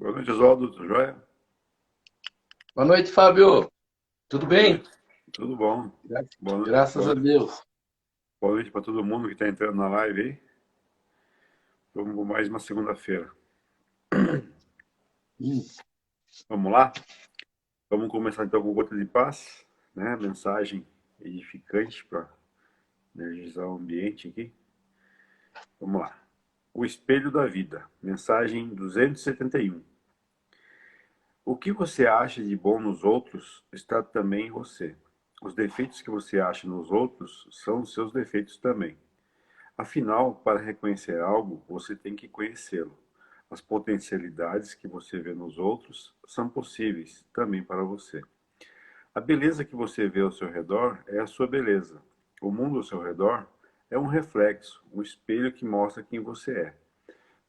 Boa noite, Oswaldo. Tudo jóia? Boa noite, Fábio. Tudo Boa bem? noite. Tudo bom? Boa noite, Graças a Deus. boa noite para todo mundo que está entrando na live aí. Vamos com mais uma segunda-feira. Hum, Vamos lá? Vamos começar então com Gota de Paz, né? Mensagem edificante para energizar o ambiente aqui. Vamos lá. O Espelho da Vida. Mensagem 271. O que você acha de bom nos outros está também em você. Os defeitos que você acha nos outros são os seus defeitos também. Afinal, para reconhecer algo, você tem que conhecê-lo. As potencialidades que você vê nos outros são possíveis também para você. A beleza que você vê ao seu redor é a sua beleza. O mundo ao seu redor é um reflexo, um espelho que mostra quem você é.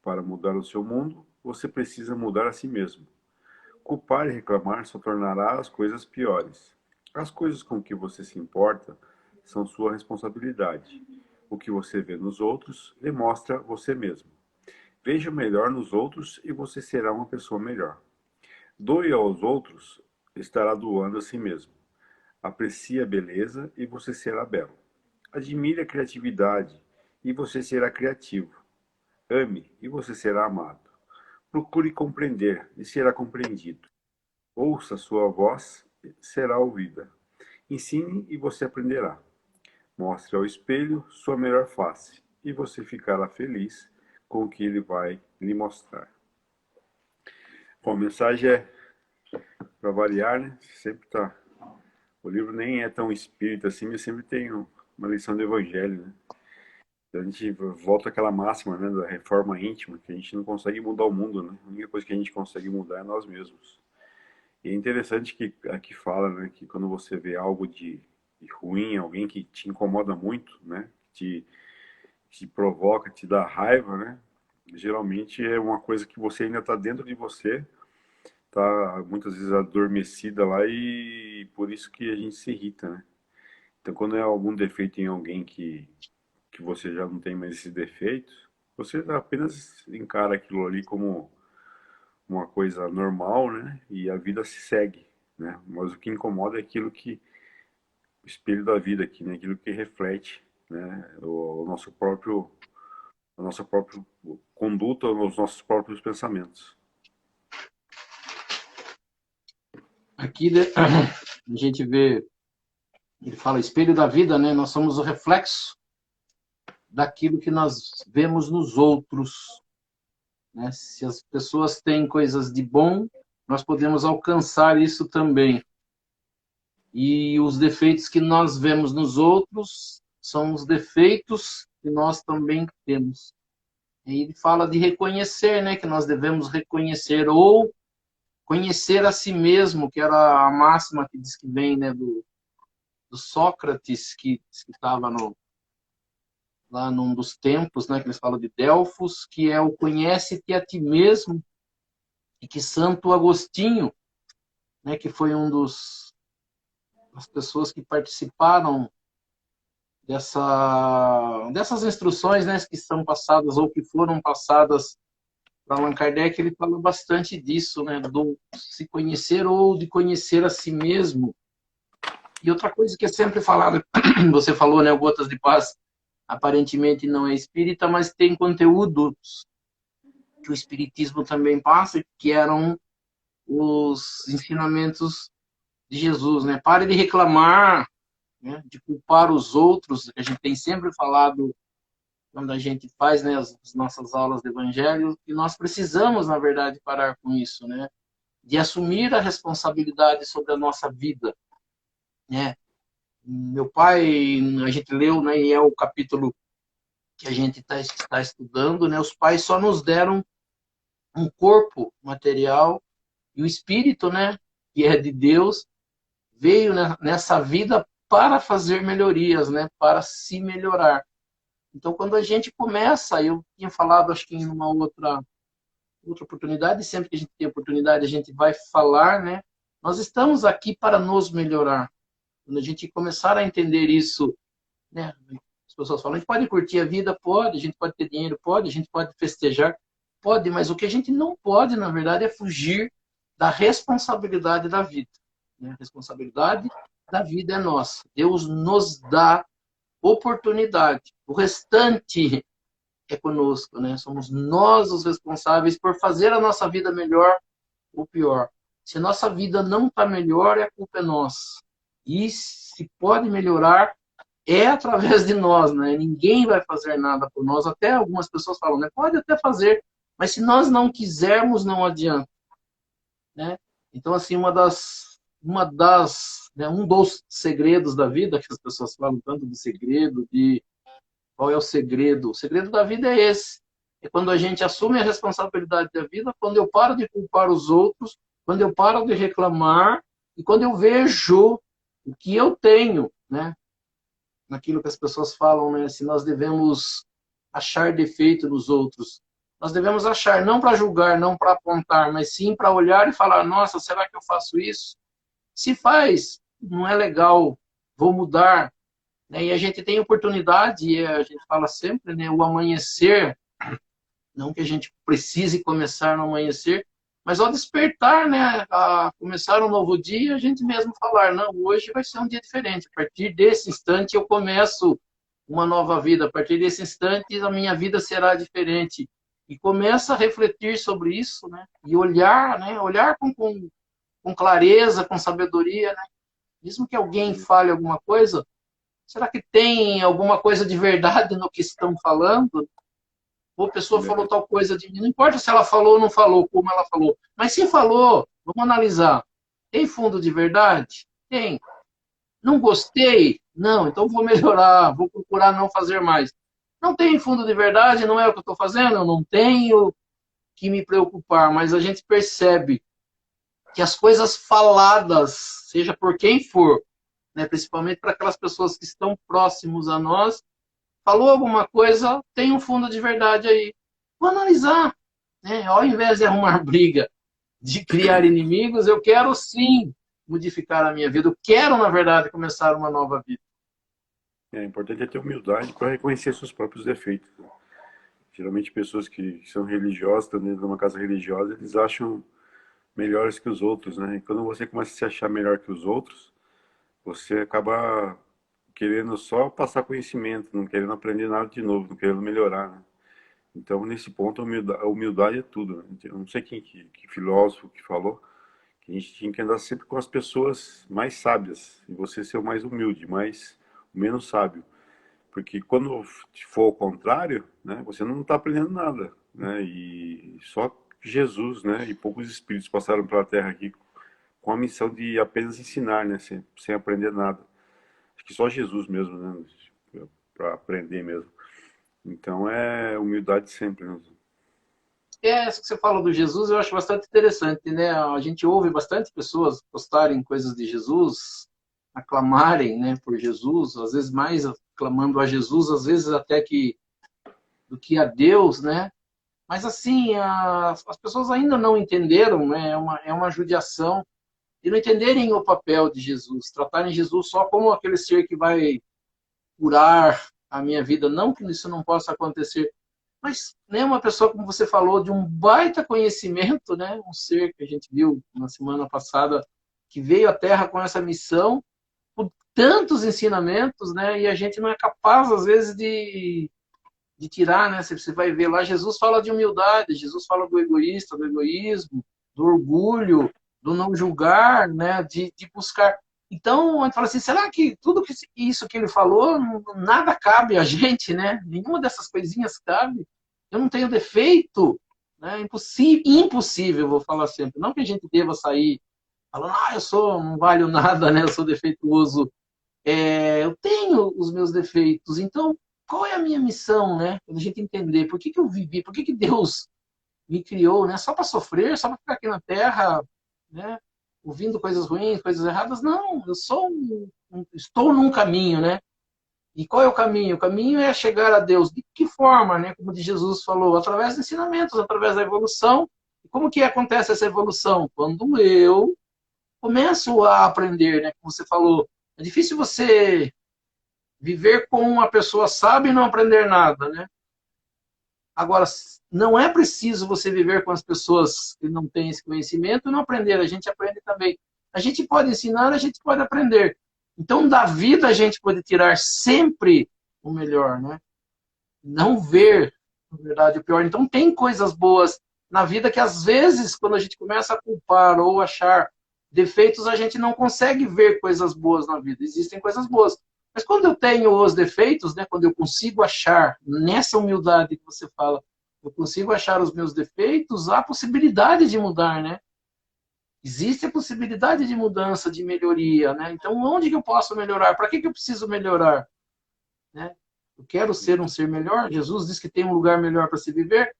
Para mudar o seu mundo, você precisa mudar a si mesmo. Culpar e reclamar só tornará as coisas piores. As coisas com que você se importa são sua responsabilidade. O que você vê nos outros demonstra você mesmo. Veja o melhor nos outros e você será uma pessoa melhor. Doe aos outros, estará doando a si mesmo. Aprecie a beleza e você será belo. Admire a criatividade e você será criativo. Ame e você será amado. Procure compreender e será compreendido. Ouça sua voz, será ouvida. Ensine e você aprenderá. Mostre ao espelho sua melhor face e você ficará feliz com o que ele vai lhe mostrar. Bom, a mensagem é para variar, né? Sempre tá. O livro nem é tão espírita assim, mas sempre tem uma lição do evangelho, né? Então a gente volta àquela máxima, né, da reforma íntima, que a gente não consegue mudar o mundo, né? A única coisa que a gente consegue mudar é nós mesmos. E é interessante que aqui fala, né, que quando você vê algo de ruim, alguém que te incomoda muito, né, te provoca, te dá raiva, né, geralmente é uma coisa que você ainda está dentro de você, tá muitas vezes adormecida lá e por isso que a gente se irrita, né. Então quando é algum defeito em alguém que você já não tem mais esses defeitos, você apenas encara aquilo ali como uma coisa normal, né? E a vida se segue, né? Mas o que incomoda é aquilo que o espelho da vida aqui, né? Aquilo que reflete, né? O nosso próprio, a nossa própria conduta, os nossos próprios pensamentos. Aqui a gente vê, ele fala espelho da vida, né? Nós somos o reflexo daquilo que nós vemos nos outros, né? Se as pessoas têm coisas de bom, nós podemos alcançar isso também. E os defeitos que nós vemos nos outros são os defeitos que nós também temos. E ele fala de reconhecer, né? Que nós devemos reconhecer ou conhecer a si mesmo, que era a máxima que diz que vem, né, do Sócrates, que estava lá num dos templos, né, que eles falam de Delfos, que é o conhece-te a ti mesmo, e que Santo Agostinho, né, que foi das pessoas que participaram dessas instruções, né, que são passadas ou que foram passadas para Allan Kardec, ele fala bastante disso, né, do se conhecer ou de conhecer a si mesmo. E outra coisa que é sempre falado, você falou, né, o Gotas de Paz aparentemente não é espírita, mas tem conteúdos que o espiritismo também passa, que eram os ensinamentos de Jesus, né? Pare de reclamar, né, de culpar os outros. A gente tem sempre falado quando a gente faz, né, as nossas aulas de evangelho, e nós precisamos, na verdade, parar com isso, né? De assumir a responsabilidade sobre a nossa vida, né? Meu pai, a gente leu, né, e é o capítulo que a gente está estudando, né? Os pais só nos deram um corpo material e o espírito, né, que é de Deus, veio, né, nessa vida para fazer melhorias, né, para se melhorar. Então, quando a gente começa, eu tinha falado, acho que em uma outra oportunidade, sempre que a gente tem oportunidade, a gente vai falar, né? Nós estamos aqui para nos melhorar. Quando a gente começar a entender isso, né? As pessoas falam, a gente pode curtir a vida? Pode. A gente pode ter dinheiro? Pode. A gente pode festejar? Pode, mas o que a gente não pode, na verdade, é fugir da responsabilidade da vida. Né? A responsabilidade da vida é nossa. Deus nos dá oportunidade. O restante é conosco, né? Somos nós os responsáveis por fazer a nossa vida melhor ou pior. Se a nossa vida não está melhor, a culpa é nossa. E se pode melhorar, é através de nós, né? Ninguém vai fazer nada por nós. Até algumas pessoas falam, né? Pode até fazer, mas se nós não quisermos, não adianta, né? Então, assim, né, um dos segredos da vida, que as pessoas falam tanto de segredo, de qual é o segredo? O segredo da vida é esse. É quando a gente assume a responsabilidade da vida, quando eu paro de culpar os outros, quando eu paro de reclamar e quando eu vejo o que eu tenho, né? Naquilo que as pessoas falam, né? Se nós devemos achar defeito nos outros. Nós devemos achar, não para julgar, não para apontar, mas sim para olhar e falar, nossa, será que eu faço isso? Se faz, não é legal, vou mudar, né? E a gente tem oportunidade, e a gente fala sempre, né? O amanhecer, não que a gente precise começar no amanhecer, mas ao despertar, né? A começar um novo dia, a gente mesmo falar, não, hoje vai ser um dia diferente. A partir desse instante eu começo uma nova vida. A partir desse instante a minha vida será diferente. E começa a refletir sobre isso, né? E olhar, né? Olhar com clareza, com sabedoria, né? Mesmo que alguém fale alguma coisa, será que tem alguma coisa de verdade no que estão falando? Ou a pessoa falou tal coisa de mim. Não importa se ela falou ou não falou, como ela falou. Mas se falou, vamos analisar. Tem fundo de verdade? Tem. Não gostei? Não, então vou melhorar, vou procurar não fazer mais. Não tem fundo de verdade, não é o que eu estou fazendo, eu não tenho que me preocupar, mas a gente percebe que as coisas faladas, seja por quem for, né, principalmente para aquelas pessoas que estão próximos a nós, falou alguma coisa, tem um fundo de verdade aí. Vou analisar. Né? Ao invés de arrumar briga, de criar inimigos, eu quero sim modificar a minha vida. Eu quero, na verdade, começar uma nova vida. É importante é ter humildade para reconhecer seus próprios defeitos. Geralmente pessoas que são religiosas, estão dentro de uma casa religiosa, eles acham melhores que os outros, né? E quando você começa a se achar melhor que os outros, você acaba querendo só passar conhecimento, não querendo aprender nada de novo, não querendo melhorar, né? Então, nesse ponto, a humildade é tudo, né? Eu não sei que filósofo que falou que a gente tinha que andar sempre com as pessoas mais sábias e você ser o mais humilde, o menos sábio. Porque quando for ao contrário, né, você não está aprendendo nada, né? E só Jesus, né, e poucos espíritos passaram pela Terra aqui com a missão de apenas ensinar, né, sem aprender nada. Acho que só Jesus mesmo, né, para aprender mesmo. Então é humildade sempre, né? É, isso que você fala do Jesus, eu acho bastante interessante, né? A gente ouve bastante pessoas postarem coisas de Jesus, aclamarem, né, por Jesus, às vezes mais aclamando a Jesus, às vezes até que do que a Deus, né? Mas assim, as pessoas ainda não entenderam, né? É uma judiação de não entenderem o papel de Jesus, tratarem Jesus só como aquele ser que vai curar a minha vida. Não que isso não possa acontecer, mas né, uma pessoa, como você falou, de um baita conhecimento, né? Um ser que a gente viu na semana passada, que veio à Terra com essa missão, com tantos ensinamentos, né? E a gente não é capaz, às vezes, de tirar, né? Você vai ver lá, Jesus fala de humildade, Jesus fala do egoísta, do egoísmo, do orgulho, do não julgar, né? De buscar. Então, a gente fala assim, será que tudo isso que ele falou, nada cabe a gente, né? Nenhuma dessas coisinhas cabe. Eu não tenho defeito, né? Impossível, impossível, vou falar sempre. Não que a gente deva sair falando, não valho nada, né? Eu sou defeituoso. Eu tenho os meus defeitos, então qual é a minha missão, né? Para a gente entender por que eu vivi, por que Deus me criou, né? Só para sofrer, só para ficar aqui na Terra, né? Ouvindo coisas ruins, coisas erradas? Não, estou num caminho, né? E qual é o caminho? O caminho é chegar a Deus. De que forma, né? Como de Jesus falou, através de ensinamentos, através da evolução. E como que acontece essa evolução? Quando eu começo a aprender, né? Como você falou, é difícil você viver com uma pessoa sábia e não aprender nada, né? Agora, não é preciso você viver com as pessoas que não têm esse conhecimento e não aprender. A gente aprende também. A gente pode ensinar, a gente pode aprender. Então, da vida a gente pode tirar sempre o melhor, né? Não ver, na verdade, o pior. Então, tem coisas boas na vida que, às vezes, quando a gente começa a culpar ou achar defeitos, a gente não consegue ver coisas boas na vida. Existem coisas boas. Mas quando eu tenho os defeitos, né, quando eu consigo achar, nessa humildade que você fala, eu consigo achar os meus defeitos, há possibilidade de mudar, né? Existe a possibilidade de mudança, de melhoria, né? Então, onde que eu posso melhorar? Para que que eu preciso melhorar? Né? Eu quero ser um ser melhor. Jesus diz que tem um lugar melhor para se viver.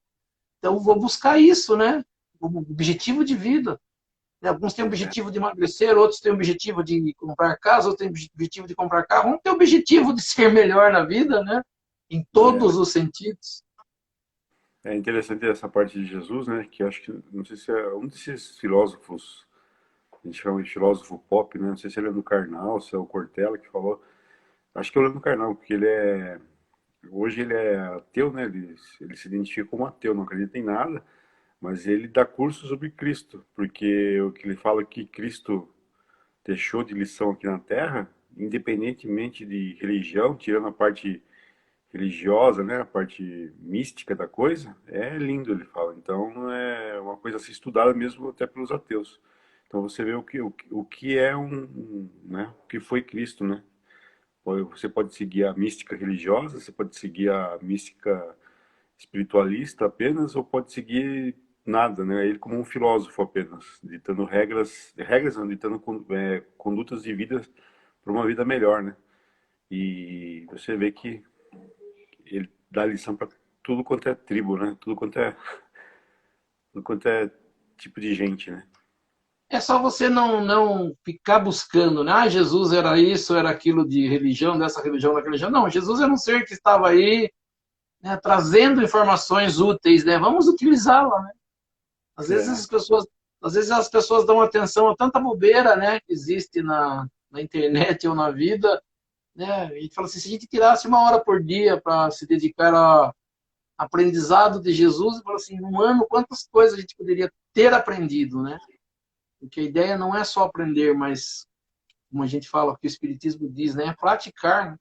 Então, eu vou buscar isso, né? O objetivo de vida. Alguns têm o objetivo de emagrecer, outros têm o objetivo de comprar casa, outros têm o objetivo de comprar carro. Um tem o objetivo de ser melhor na vida, né? Em É, todos os sentidos. é interessante essa parte de Jesus, né? Que eu acho que, não sei se é um desses filósofos, a gente chama de filósofo pop, né? Não sei se ele é do Karnal, se é o Cortella que falou. Acho que eu lembro do Karnal, porque hoje ele é ateu, né? Ele se identifica como ateu, não acredita em nada, mas ele dá curso sobre Cristo, porque o que ele fala é que Cristo deixou de lição aqui na Terra, independentemente de religião, tirando a parte religiosa, né, a parte mística da coisa, é lindo, ele fala. Então é uma coisa a ser estudada mesmo até pelos ateus. Então você vê o que é né, o que foi Cristo, né? Você pode seguir a mística religiosa, você pode seguir a mística espiritualista apenas, ou pode seguir nada, né? Ele como um filósofo apenas, ditando regras não, ditando condutas de vida para uma vida melhor, né? E você vê que ele dá lição para tudo quanto é tribo, né? Tudo quanto é tipo de gente, né? É só você não ficar buscando, né? Ah, Jesus era isso, era aquilo de religião, dessa religião, daquela religião. Não, Jesus era um ser que estava aí, né, trazendo informações úteis, né? Vamos utilizá-la, né? Às vezes É, as pessoas, às vezes as pessoas dão atenção a tanta bobeira, né, que existe na internet ou na vida, né? E fala assim, se a gente tirasse uma hora por dia para se dedicar ao aprendizado de Jesus, fala assim, num ano quantas coisas a gente poderia ter aprendido, né? Porque a ideia não é só aprender, mas como a gente fala, que o Espiritismo diz, né, é praticar. Né?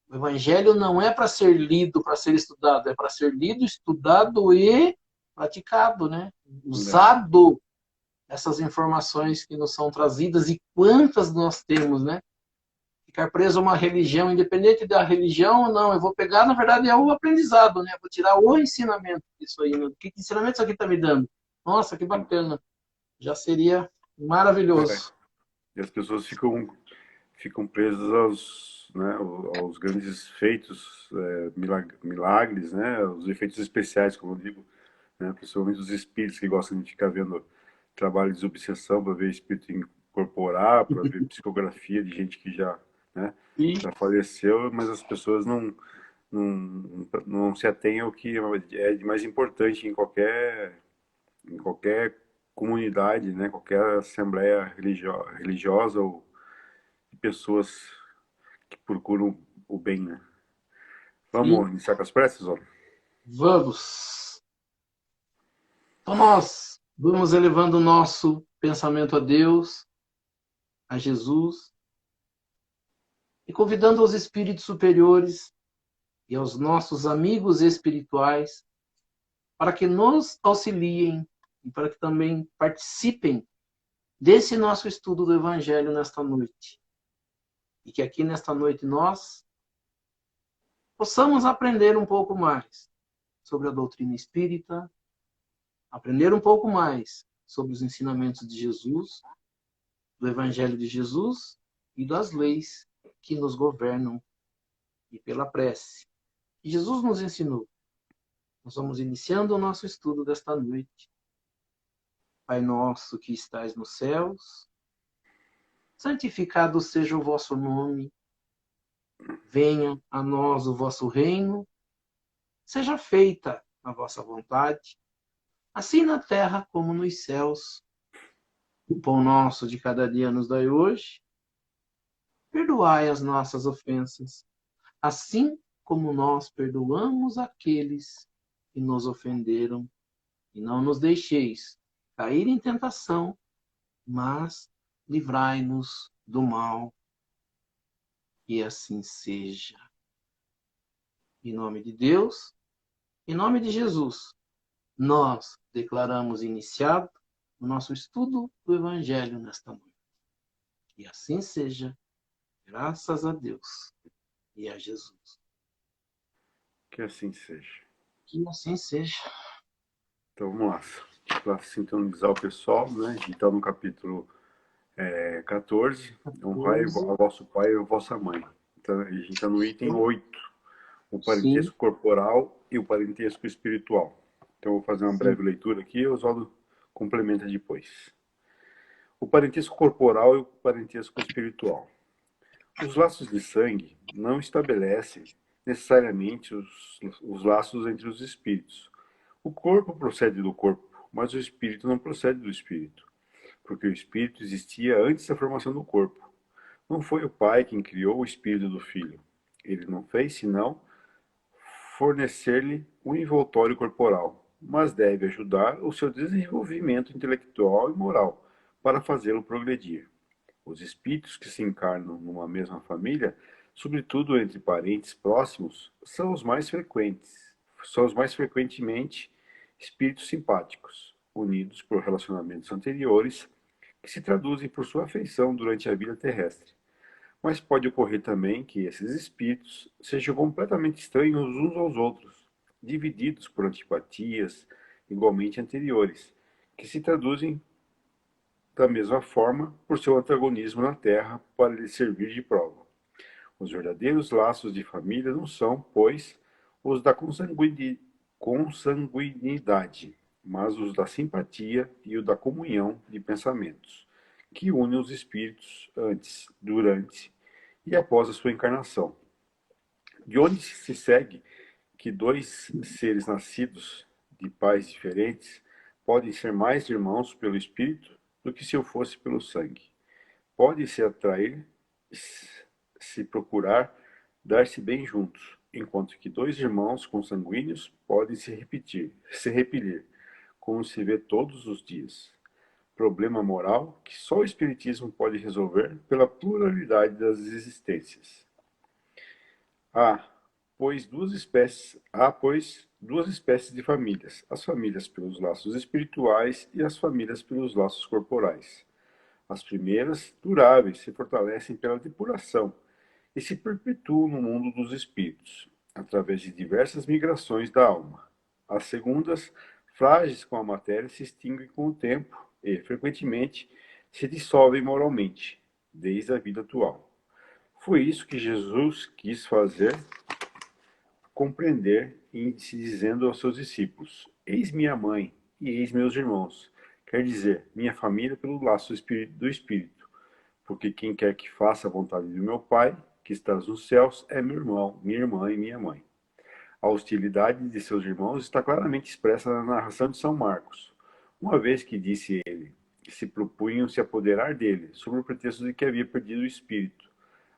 O Evangelho não é para ser lido, para ser estudado, é para ser lido, estudado e praticado, né? é, Usado essas informações que nos são trazidas e quantas nós temos, né? Ficar preso a uma religião, independente da religião, não, eu vou pegar, na verdade, é o aprendizado, né? Vou tirar o ensinamento disso aí. Né? Que ensinamento isso aqui está me dando? Nossa, que bacana. Já seria é. maravilhoso. E as pessoas ficam presas aos, né, aos grandes feitos, milagres, né? Os efeitos especiais, como eu digo, né? Principalmente os espíritos que gostam de ficar vendo trabalho de obsessão para ver espírito incorporar, para ver psicografia de gente que já, né, E, já faleceu, mas as pessoas não se atêm ao que é de mais importante em qualquer comunidade, né, qualquer assembleia religiosa ou de pessoas que procuram o bem, né. e Vamos iniciar com as preces, ó? vamos. Então, nós vamos elevando o nosso pensamento a Deus, a Jesus, e convidando os espíritos superiores e aos nossos amigos espirituais para que nos auxiliem e para que também participem desse nosso estudo do Evangelho nesta noite. E que aqui nesta noite nós possamos aprender um pouco mais sobre a doutrina espírita, aprender um pouco mais sobre os ensinamentos de Jesus, do Evangelho de Jesus e das leis que nos governam e pela prece. Que Jesus nos ensinou. Nós vamos iniciando o nosso estudo desta noite. Pai nosso que estais nos céus, santificado seja o vosso nome, venha a nós o vosso reino, seja feita a vossa vontade, assim na terra como nos céus. O pão nosso de cada dia nos dai hoje, perdoai as nossas ofensas, assim como nós perdoamos aqueles e nos ofenderam, e não nos deixeis cair em tentação, mas livrai-nos do mal, e assim seja. Em nome de Deus, em nome de Jesus, nós declaramos iniciado o nosso estudo do Evangelho nesta noite. E assim seja, graças a Deus e a Jesus. Que assim seja. Que assim seja. Então vamos lá. Para sintonizar o pessoal, né? A gente está no capítulo 14. Honrai o vosso pai e a vossa mãe. Então, a gente está no item 8. O Sim, parentesco corporal e o parentesco espiritual. Então eu vou fazer uma sim, breve leitura aqui e o Oswaldo complementa depois. O parentesco corporal e o parentesco espiritual. Os laços de sangue não estabelecem necessariamente os laços entre os espíritos. O corpo procede do corpo, mas o espírito não procede do espírito, porque o espírito existia antes da formação do corpo. Não foi o pai quem criou o espírito do filho. Ele não fez senão fornecer-lhe um envoltório corporal, mas deve ajudar o seu desenvolvimento intelectual e moral para fazê-lo progredir. Os espíritos que se encarnam numa mesma família, sobretudo entre parentes próximos, são os mais frequentemente espíritos simpáticos, unidos por relacionamentos anteriores, que se traduzem por sua afeição durante a vida terrestre. Mas pode ocorrer também que esses espíritos sejam completamente estranhos uns aos outros, divididos por antipatias igualmente anteriores, que se traduzem da mesma forma por seu antagonismo na Terra para lhe servir de prova. Os verdadeiros laços de família não são, pois, os da consanguinidade, mas os da simpatia e o da comunhão de pensamentos, que unem os espíritos antes, durante e após a sua encarnação. De onde se segue que dois seres nascidos de pais diferentes podem ser mais irmãos pelo espírito do que se eu fosse pelo sangue. Podem se atrair, se procurar, dar-se bem juntos, enquanto que dois irmãos consanguíneos podem se repelir, como se vê todos os dias. Problema moral que só o Espiritismo pode resolver pela pluralidade das existências. Há, pois, duas espécies de famílias: as famílias pelos laços espirituais e as famílias pelos laços corporais. As primeiras, duráveis, se fortalecem pela depuração e se perpetuam no mundo dos espíritos, através de diversas migrações da alma. As segundas, frágeis com a matéria, se extinguem com o tempo e, frequentemente, se dissolvem moralmente, desde a vida atual. Foi isso que Jesus quis fazer compreender em se dizendo aos seus discípulos: eis minha mãe e eis meus irmãos. Quer dizer, minha família pelo laço do Espírito, porque quem quer que faça a vontade do meu Pai, que estás nos céus, é meu irmão, minha irmã e minha mãe. A hostilidade de seus irmãos está claramente expressa na narração de São Marcos, uma vez que disse ele, que se propunham se apoderar dele, sob o pretexto de que havia perdido o espírito.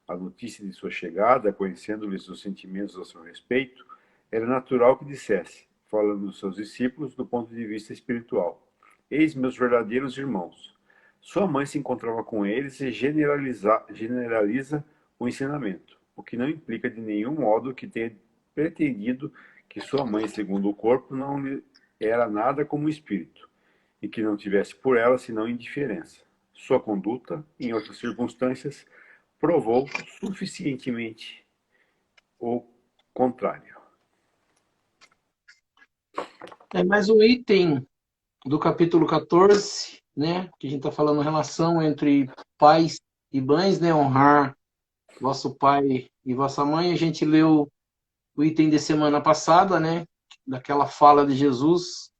A notícia de sua chegada, conhecendo-lhes os sentimentos a seu respeito, era natural que dissesse, falando dos seus discípulos do ponto de vista espiritual: eis meus verdadeiros irmãos. Sua mãe se encontrava com eles e generaliza o ensinamento, o que não implica de nenhum modo que tenha pretendido que sua mãe, segundo o corpo, não lhe era nada como espírito, e que não tivesse por ela senão indiferença. Sua conduta, em outras circunstâncias, provou suficientemente o contrário. É mais um item do capítulo 14, né? Que a gente está falando relação entre pais e mães, né? Honrar vosso pai e vossa mãe. A gente leu o item de semana passada, né? Daquela fala de Jesus: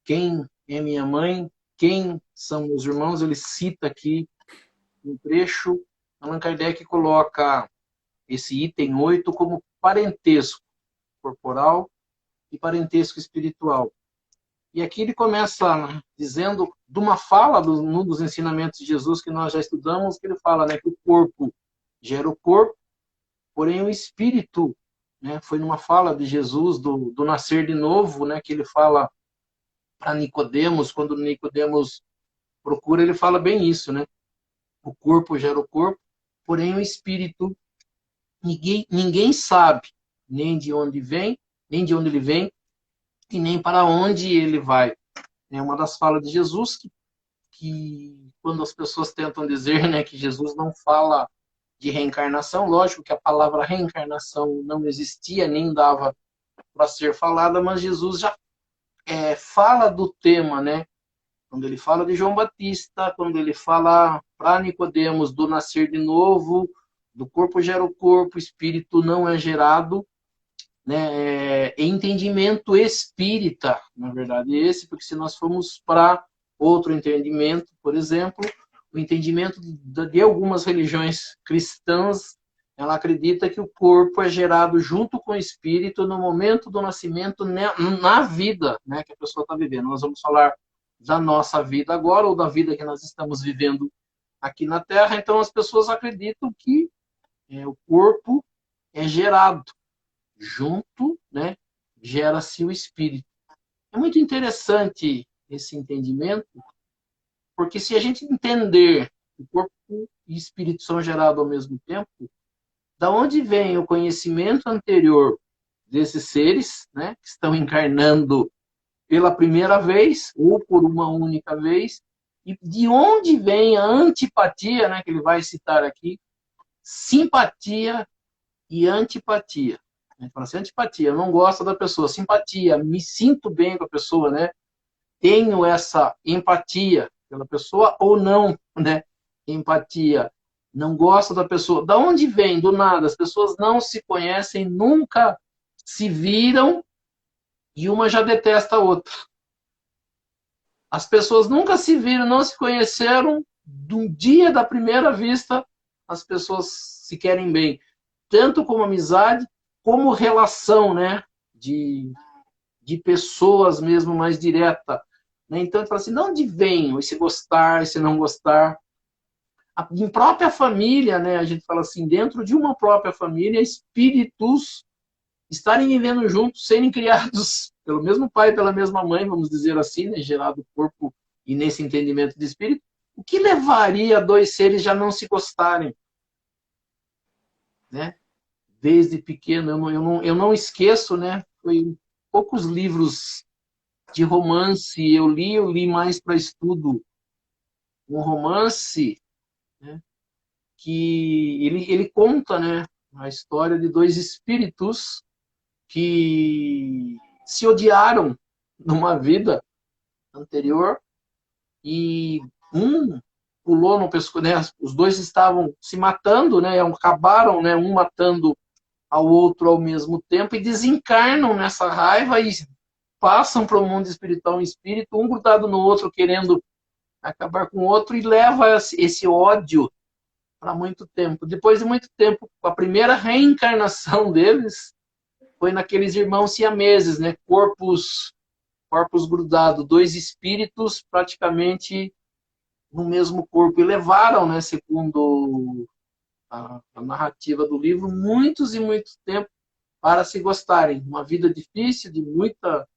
quem é minha mãe? Quem são meus irmãos? Ele cita aqui um trecho. Allan Kardec coloca esse item 8 como parentesco corporal e parentesco espiritual. E aqui ele começa, né, dizendo de uma fala num dos ensinamentos de Jesus que nós já estudamos, que ele fala, né, que o corpo gera o corpo, porém o espírito, né? Foi numa fala de Jesus do nascer de novo, né? Que ele fala para Nicodemos, quando Nicodemos procura, ele fala bem isso, né? O corpo gera o corpo, porém o espírito, ninguém sabe nem de onde vem, nem de onde ele vem, e nem para onde ele vai. É uma das falas de Jesus que quando as pessoas tentam dizer, né, que Jesus não fala de reencarnação, lógico que a palavra reencarnação não existia, nem dava para ser falada, mas Jesus já fala do tema, né? Quando ele fala de João Batista, quando ele fala para Nicodemos do nascer de novo, do corpo gera o corpo, o espírito não é gerado, né? Entendimento espírita, na verdade, esse, porque se nós formos para outro entendimento, por exemplo, o entendimento de algumas religiões cristãs, ela acredita que o corpo é gerado junto com o espírito no momento do nascimento, na vida, né, que a pessoa está vivendo. Nós vamos falar da nossa vida agora, ou da vida que nós estamos vivendo aqui na Terra. Então, as pessoas acreditam que o corpo é gerado junto, né, gera-se o espírito. É muito interessante esse entendimento, porque se a gente entender que o corpo e espírito são gerados ao mesmo tempo, da onde vem o conhecimento anterior desses seres, né, que estão encarnando pela primeira vez ou por uma única vez, e de onde vem a antipatia, né, que ele vai citar aqui, simpatia e antipatia. Ele fala assim, antipatia, eu não gosto da pessoa. Simpatia, me sinto bem com a pessoa, né? Tenho essa empatia pela pessoa ou não, né? Empatia, não gosto da pessoa. Da onde vem? Do nada. As pessoas não se conhecem, nunca se viram e uma já detesta a outra. As pessoas nunca se viram, não se conheceram. Do dia da primeira vista, as pessoas se querem bem. Tanto como amizade, como relação, né? De pessoas mesmo mais direta. Né? Então, ele fala assim, de onde vem esse gostar, esse não gostar? Em própria família, né? A gente fala assim, dentro de uma própria família, espíritos estarem vivendo juntos, serem criados pelo mesmo pai e pela mesma mãe, vamos dizer assim, né? Gerado corpo e nesse entendimento de espírito, o que levaria dois seres já não se gostarem? Né? Desde pequeno, eu não esqueço, né? Foi poucos livros de romance eu li mais para estudo um romance, né? Que ele conta, né? A história de dois espíritos que se odiaram numa vida anterior e um pulou no pescoço, né? Os dois estavam se matando, né? Acabaram, né? Um matando ao outro ao mesmo tempo e desencarnam nessa raiva e passam para o mundo espiritual em espírito, um grudado no outro, querendo acabar com o outro, e leva esse ódio para muito tempo. Depois de muito tempo, a primeira reencarnação deles foi naqueles irmãos siameses, né? Corpos grudados, dois espíritos praticamente no mesmo corpo. E levaram, né, segundo a narrativa do livro, muitos e muito tempo para se gostarem. Uma vida difícil, de muita,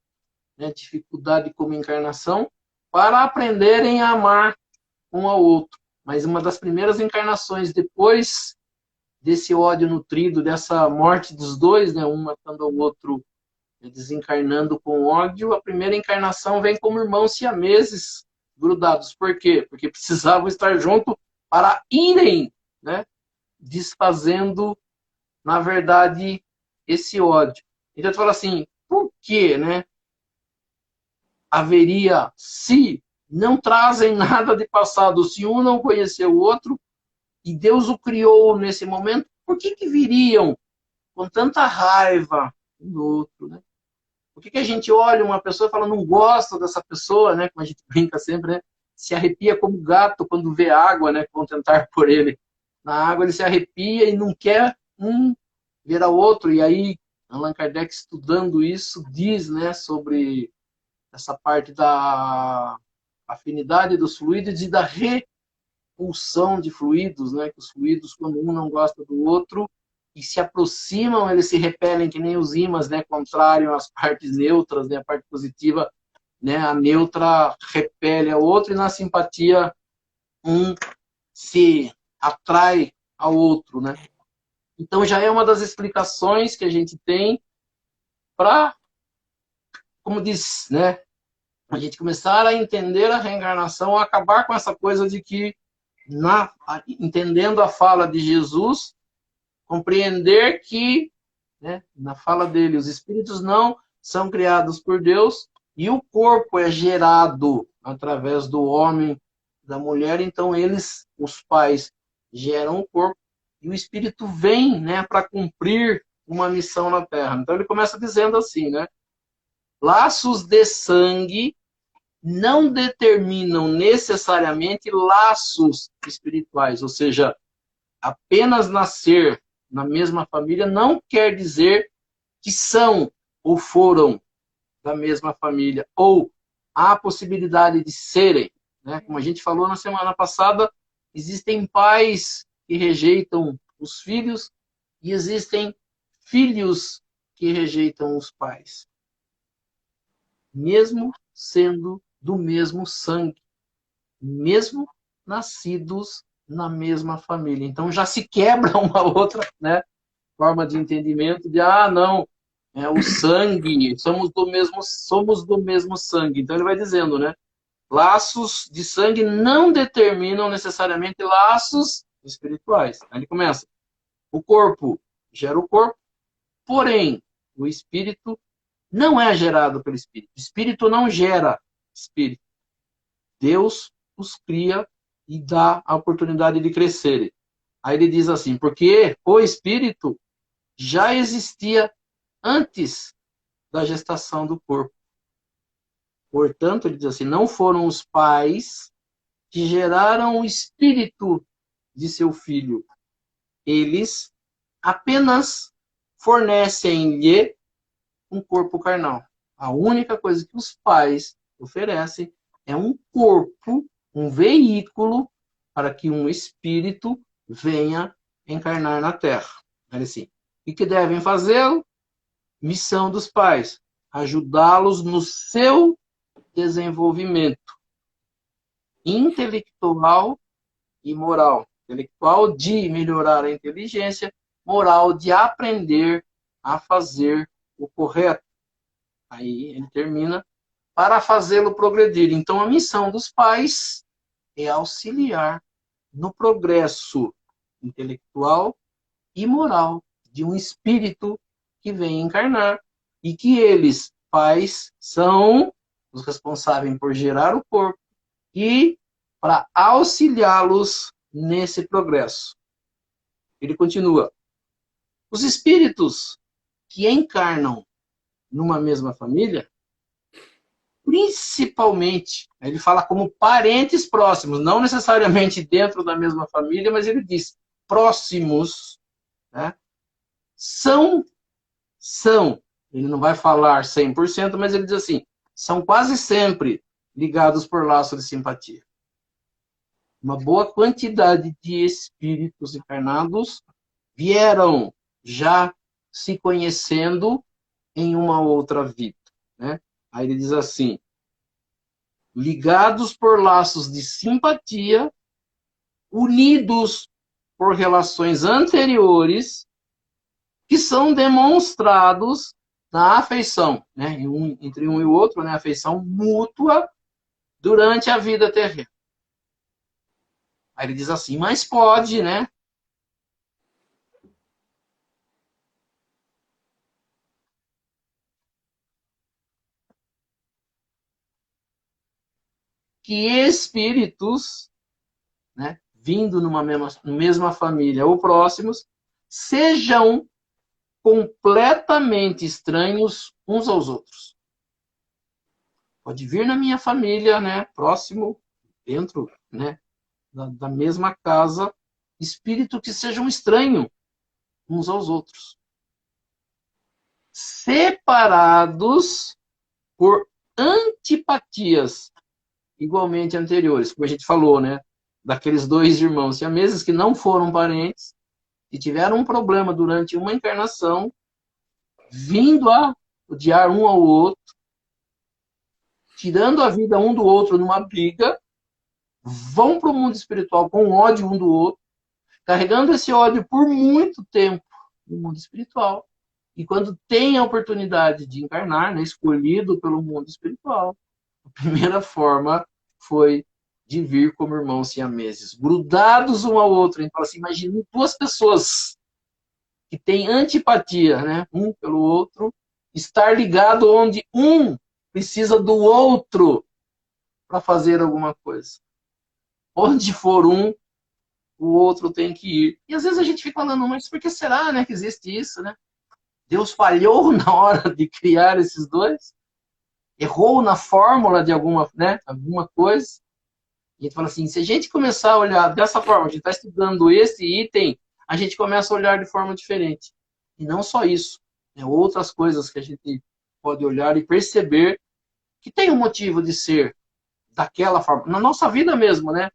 né, dificuldade como encarnação, para aprenderem a amar um ao outro. Mas uma das primeiras encarnações, depois desse ódio nutrido, dessa morte dos dois, né, um matando o outro, desencarnando com ódio, a primeira encarnação vem como irmãos siameses grudados. Por quê? Porque precisavam estar juntos para irem, né, desfazendo, na verdade, esse ódio. Então, tu fala assim, por que, né, haveria, se não trazem nada de passado, se um não conheceu o outro, e Deus o criou nesse momento, por que viriam com tanta raiva um do outro, né? Por que a gente olha uma pessoa e fala, não gosto dessa pessoa, né? Como a gente brinca sempre, né? Se arrepia como gato quando vê água, né? Vão tentar por ele na água, ele se arrepia e não quer um ver ao outro. E aí, Allan Kardec, estudando isso, diz, né, sobre essa parte da afinidade dos fluidos e da repulsão de fluidos, né? Que os fluidos, quando um não gosta do outro, que se aproximam, eles se repelem que nem os ímãs, né, contrário às partes neutras, né, a parte positiva, né, a neutra repele a outra, e na simpatia um se atrai ao outro, né? Então já é uma das explicações que a gente tem para, como diz, né, a gente começar a entender a reencarnação, acabar com essa coisa de que, entendendo a fala de Jesus, compreender que, né, na fala dele, os espíritos não são criados por Deus e o corpo é gerado através do homem, da mulher, então eles, os pais, geram o corpo e o espírito vem, né, para cumprir uma missão na Terra. Então ele começa dizendo assim, né, laços de sangue não determinam necessariamente laços espirituais, ou seja, apenas nascer na mesma família não quer dizer que são ou foram da mesma família, ou há a possibilidade de serem, né? Como a gente falou na semana passada, existem pais que rejeitam os filhos e existem filhos que rejeitam os pais, mesmo sendo do mesmo sangue, mesmo nascidos na mesma família. Então já se quebra uma outra, né, forma de entendimento de, não, o sangue, somos do mesmo sangue. Então ele vai dizendo, né, laços de sangue não determinam necessariamente laços espirituais. Aí ele começa, o corpo gera o corpo, porém o espírito não é gerado pelo espírito. O espírito não gera espírito. Deus os cria e dá a oportunidade de crescerem. Aí ele diz assim, porque o espírito já existia antes da gestação do corpo. Portanto, ele diz assim, não foram os pais que geraram o espírito de seu filho. Eles apenas fornecem-lhe um corpo carnal. A única coisa que os pais oferecem é um corpo, um veículo para que um espírito venha encarnar na Terra. Assim, o que devem fazer? Missão dos pais, ajudá-los no seu desenvolvimento intelectual e moral. Intelectual de melhorar a inteligência, moral de aprender a fazer o correto. Aí ele termina, para fazê-lo progredir. Então a missão dos pais é auxiliar no progresso intelectual e moral de um espírito que vem encarnar e que eles, pais, são os responsáveis por gerar o corpo e para auxiliá-los nesse progresso. Ele continua. Os espíritos que encarnam numa mesma família, principalmente, ele fala como parentes próximos, não necessariamente dentro da mesma família, mas ele diz próximos, né? São, ele não vai falar 100%, mas ele diz assim, são quase sempre ligados por laço de simpatia. Uma boa quantidade de espíritos encarnados vieram já se conhecendo em uma outra vida, né? Aí ele diz assim, ligados por laços de simpatia, unidos por relações anteriores, que são demonstrados na afeição, né? Entre um e o outro, né? Afeição mútua durante a vida terrena. Aí ele diz assim, mas pode, né? Que espíritos, né, vindo numa mesma família ou próximos, sejam completamente estranhos uns aos outros. Pode vir na minha família, né, próximo, dentro, né, da mesma casa, espírito que sejam estranhos uns aos outros. Separados por antipatias igualmente anteriores, como a gente falou, né? Daqueles dois irmãos siameses que não foram parentes, que tiveram um problema durante uma encarnação, vindo a odiar um ao outro, tirando a vida um do outro numa briga, vão para o mundo espiritual com ódio um do outro, carregando esse ódio por muito tempo no mundo espiritual. E quando tem a oportunidade de encarnar, né, escolhido pelo mundo espiritual, a primeira forma foi de vir como irmãos siameses, grudados um ao outro. Então, assim, imagina duas pessoas que têm antipatia, né, um pelo outro, estar ligado onde um precisa do outro para fazer alguma coisa. Onde for um, o outro tem que ir. E às vezes a gente fica falando, mas por que será, né, que existe isso, né? Deus falhou na hora de criar esses dois? Errou na fórmula de alguma, né, alguma coisa? E a gente fala assim, se a gente começar a olhar dessa forma, a gente está estudando esse item, a gente começa a olhar de forma diferente. E não só isso, né, outras coisas que a gente pode olhar e perceber que tem um motivo de ser daquela forma. Na nossa vida mesmo, né?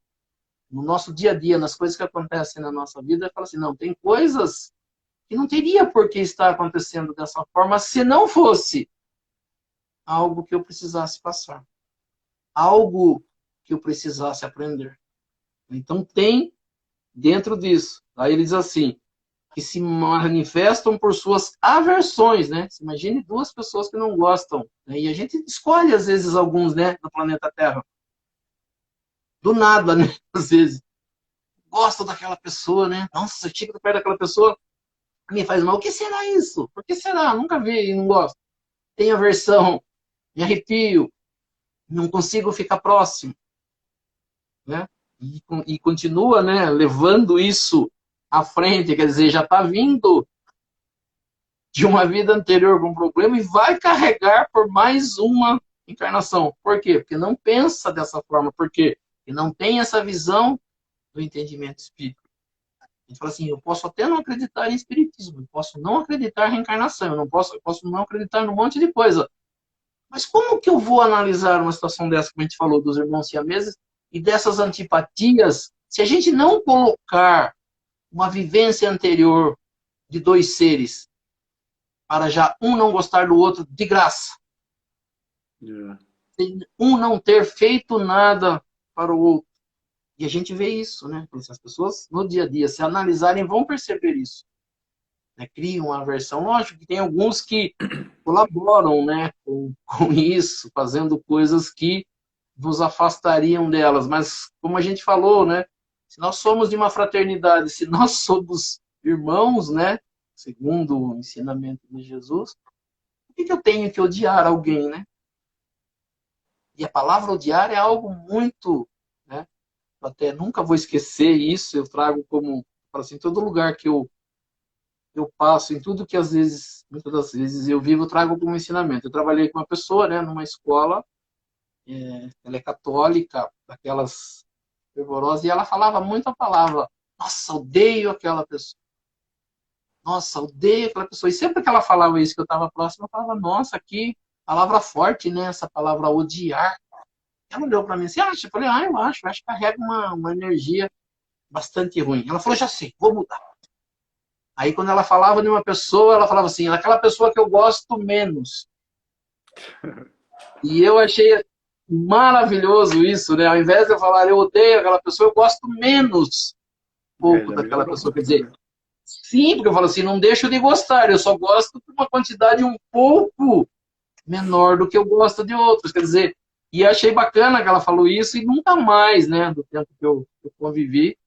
No nosso dia a dia, nas coisas que acontecem na nossa vida, fala assim, não, tem coisas que não teria por que estar acontecendo dessa forma se não fosse algo que eu precisasse passar, algo que eu precisasse aprender. Então tem dentro disso. Aí ele diz assim, que se manifestam por suas aversões, né? Se imagine duas pessoas que não gostam, né? E a gente escolhe às vezes alguns, né, no planeta Terra. Do nada, né? Às vezes gosto daquela pessoa, né? Nossa, eu chego perto daquela pessoa, me faz mal. O que será isso? Por que será? Nunca vi e não gosto. Tenho aversão, me arrepio, não consigo ficar próximo, né? E continua, né, levando isso à frente, quer dizer, já está vindo de uma vida anterior com problema e vai carregar por mais uma encarnação. Por quê? Porque não pensa dessa forma. Por quê? Porque não tem essa visão do entendimento espírita. A gente fala assim, eu posso até não acreditar em espiritismo, eu posso não acreditar em reencarnação, eu posso não acreditar num monte de coisa. Mas como que eu vou analisar uma situação dessa, como a gente falou, dos irmãos siameses, e dessas antipatias, se a gente não colocar uma vivência anterior de dois seres, para já um não gostar do outro de graça, Yeah. um não ter feito nada para o outro. E a gente vê isso, né? As pessoas no dia a dia, se analisarem, vão perceber isso. Né? Criam uma aversão. Lógico que tem alguns que colaboram, né, com isso, fazendo coisas que nos afastariam delas. Mas, como a gente falou, né, se nós somos de uma fraternidade, se nós somos irmãos, né, segundo o ensinamento de Jesus, por que eu tenho que odiar alguém, né? E a palavra odiar é algo muito, né, eu até nunca vou esquecer isso, eu trago como, assim, todo lugar que eu passo, em tudo que às vezes, muitas das vezes eu vivo, eu trago como ensinamento. Eu trabalhei com uma pessoa, né, numa escola, ela é católica, daquelas fervorosas, e ela falava muito a palavra, nossa, odeio aquela pessoa. Nossa, odeio aquela pessoa. E sempre que ela falava isso, que eu estava próximo, eu falava, nossa, que palavra forte, né, essa palavra odiar. Ela olhou para mim assim, acha? Eu falei, eu acho que carrega uma energia bastante ruim. Ela falou, já sei, vou mudar. Aí quando ela falava de uma pessoa, ela falava assim, aquela pessoa que eu gosto menos. E eu achei maravilhoso isso, né? Ao invés de eu falar eu odeio aquela pessoa, eu gosto menos um pouco Já daquela melhorou pessoa. Quer muito, dizer, né? sim, porque eu falo assim, não deixo de gostar, eu só gosto de uma quantidade um pouco menor do que eu gosto de outros. Quer dizer, e achei bacana que ela falou isso e nunca mais, né, do tempo que eu convivi,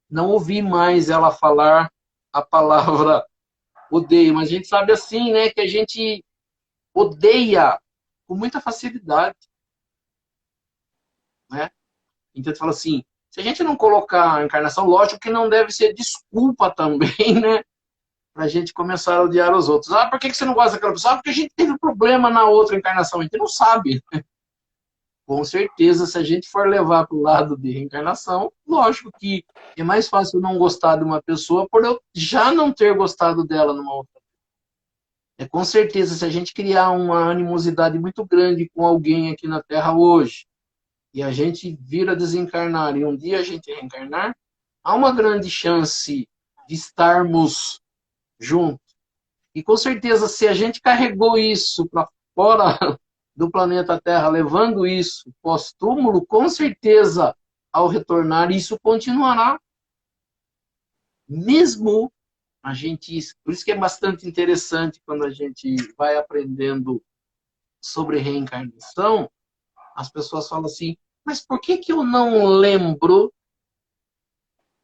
não ouvi mais ela falar a palavra odeio. Mas a gente sabe assim, né, que a gente odeia com muita facilidade, né? Então, tu fala assim, se a gente não colocar a encarnação, lógico que não deve ser desculpa também, né? Pra gente começar a odiar os outros. Ah, por que você não gosta daquela pessoa? Ah, porque a gente teve problema na outra encarnação. A gente não sabe. Com certeza, se a gente for levar para o lado de reencarnação, lógico que é mais fácil não gostar de uma pessoa por eu já não ter gostado dela numa outra. Com certeza, se a gente criar uma animosidade muito grande com alguém aqui na Terra hoje, e a gente vir a desencarnar e um dia a gente reencarnar, há uma grande chance de estarmos juntos. E com certeza, se a gente carregou isso para fora do planeta Terra, levando isso pós-túmulo, com certeza, ao retornar, isso continuará. Mesmo a gente... Por isso que é bastante interessante quando a gente vai aprendendo sobre reencarnação, as pessoas falam assim, mas por que que eu não lembro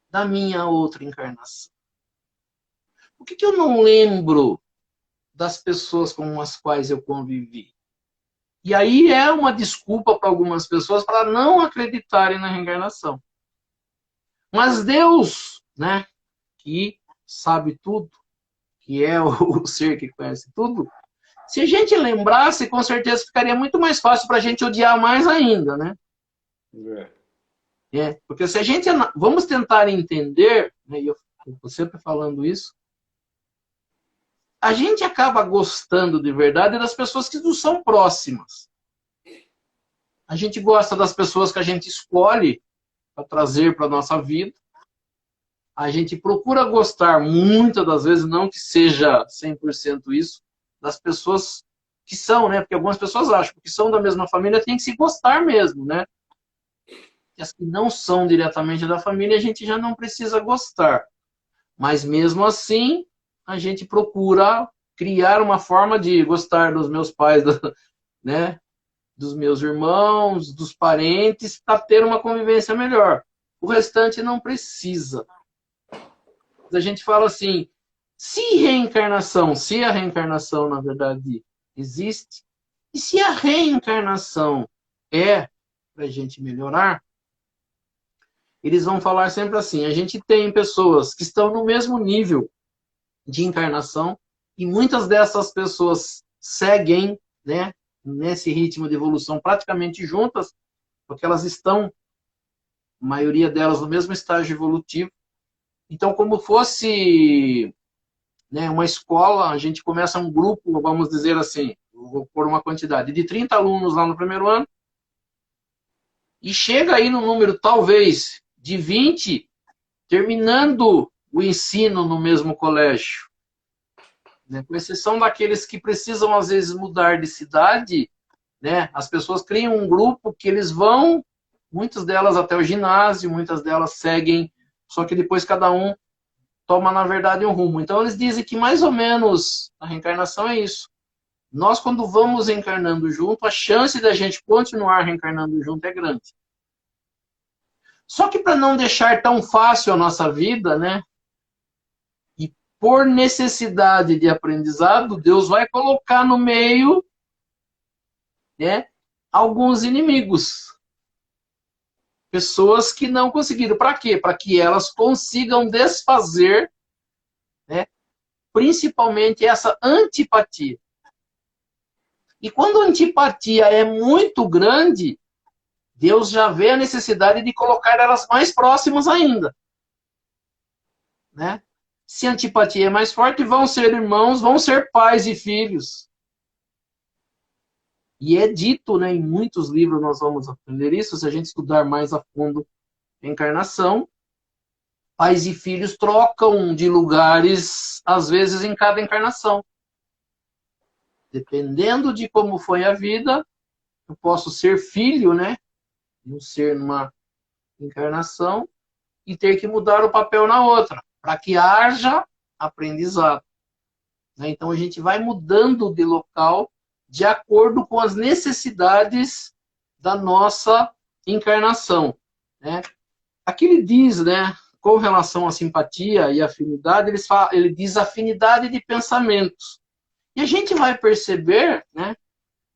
da minha outra encarnação? Por que que eu não lembro das pessoas com as quais eu convivi? E aí é uma desculpa para algumas pessoas para não acreditarem na reencarnação. Mas Deus, né, que sabe tudo, que é o ser que conhece tudo, se a gente lembrasse, com certeza ficaria muito mais fácil para a gente odiar mais ainda, né? Porque se a gente... Vamos tentar entender, né, e eu estou sempre falando isso, a gente acaba gostando de verdade das pessoas que nos são próximas. A gente gosta das pessoas que a gente escolhe para trazer para a nossa vida. A gente procura gostar, muitas das vezes, não que seja 100% isso, das pessoas que são, né? Porque algumas pessoas acham que são da mesma família tem que se gostar mesmo, né? E as que não são diretamente da família, a gente já não precisa gostar. Mas mesmo assim, a gente procura criar uma forma de gostar dos meus pais, né? Dos meus irmãos, dos parentes, para ter uma convivência melhor. O restante não precisa. A gente fala assim, se a reencarnação, na verdade, existe, e se a reencarnação é para a gente melhorar, eles vão falar sempre assim, a gente tem pessoas que estão no mesmo nível de encarnação, e muitas dessas pessoas seguem, né, nesse ritmo de evolução praticamente juntas, porque elas estão, a maioria delas, no mesmo estágio evolutivo. Então, como fosse, né, uma escola, a gente começa um grupo, vamos dizer assim, vou pôr uma quantidade de 30 alunos lá no primeiro ano, e chega aí no número, talvez, de 20, terminando o ensino no mesmo colégio. Né? Com exceção daqueles que precisam, às vezes, mudar de cidade, né? As pessoas criam um grupo que eles vão, muitas delas até o ginásio, muitas delas seguem, só que depois cada um toma, na verdade, um rumo. Então, eles dizem que, mais ou menos, a reencarnação é isso. Nós, quando vamos reencarnando junto, a chance da gente continuar reencarnando junto é grande. Só que para não deixar tão fácil a nossa vida, né? E por necessidade de aprendizado, Deus vai colocar no meio, né, alguns inimigos. Pessoas que não conseguiram. Para quê? Para que elas consigam desfazer, né, principalmente essa antipatia. E quando a antipatia é muito grande, Deus já vê a necessidade de colocar elas mais próximas ainda. Né? Se a antipatia é mais forte, vão ser irmãos, vão ser pais e filhos. E é dito, né, em muitos livros nós vamos aprender isso, se a gente estudar mais a fundo a encarnação, pais e filhos trocam de lugares, às vezes, em cada encarnação. Dependendo de como foi a vida, eu posso ser filho, né, de um ser numa encarnação e ter que mudar o papel na outra, para que haja aprendizado. Né? Então a gente vai mudando de local de acordo com as necessidades da nossa encarnação. Né? Aqui ele diz, né, com relação à simpatia e afinidade, ele diz afinidade de pensamentos. E a gente vai perceber, né,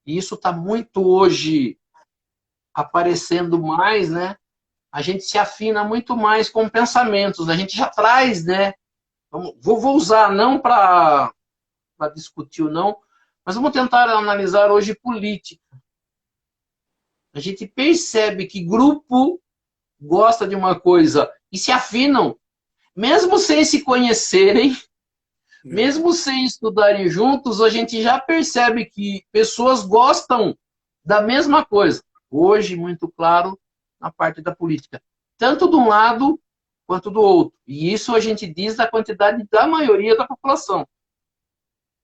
e isso está muito hoje aparecendo mais, né, a gente se afina muito mais com pensamentos, a gente já traz, né, vou usar não para discutir ou não, mas vamos tentar analisar hoje política. A gente percebe que grupo gosta de uma coisa e se afinam, mesmo sem se conhecerem, mesmo sem estudarem juntos, a gente já percebe que pessoas gostam da mesma coisa. Hoje, muito claro, na parte da política. Tanto de um lado quanto do outro. E isso a gente diz da quantidade da maioria da população.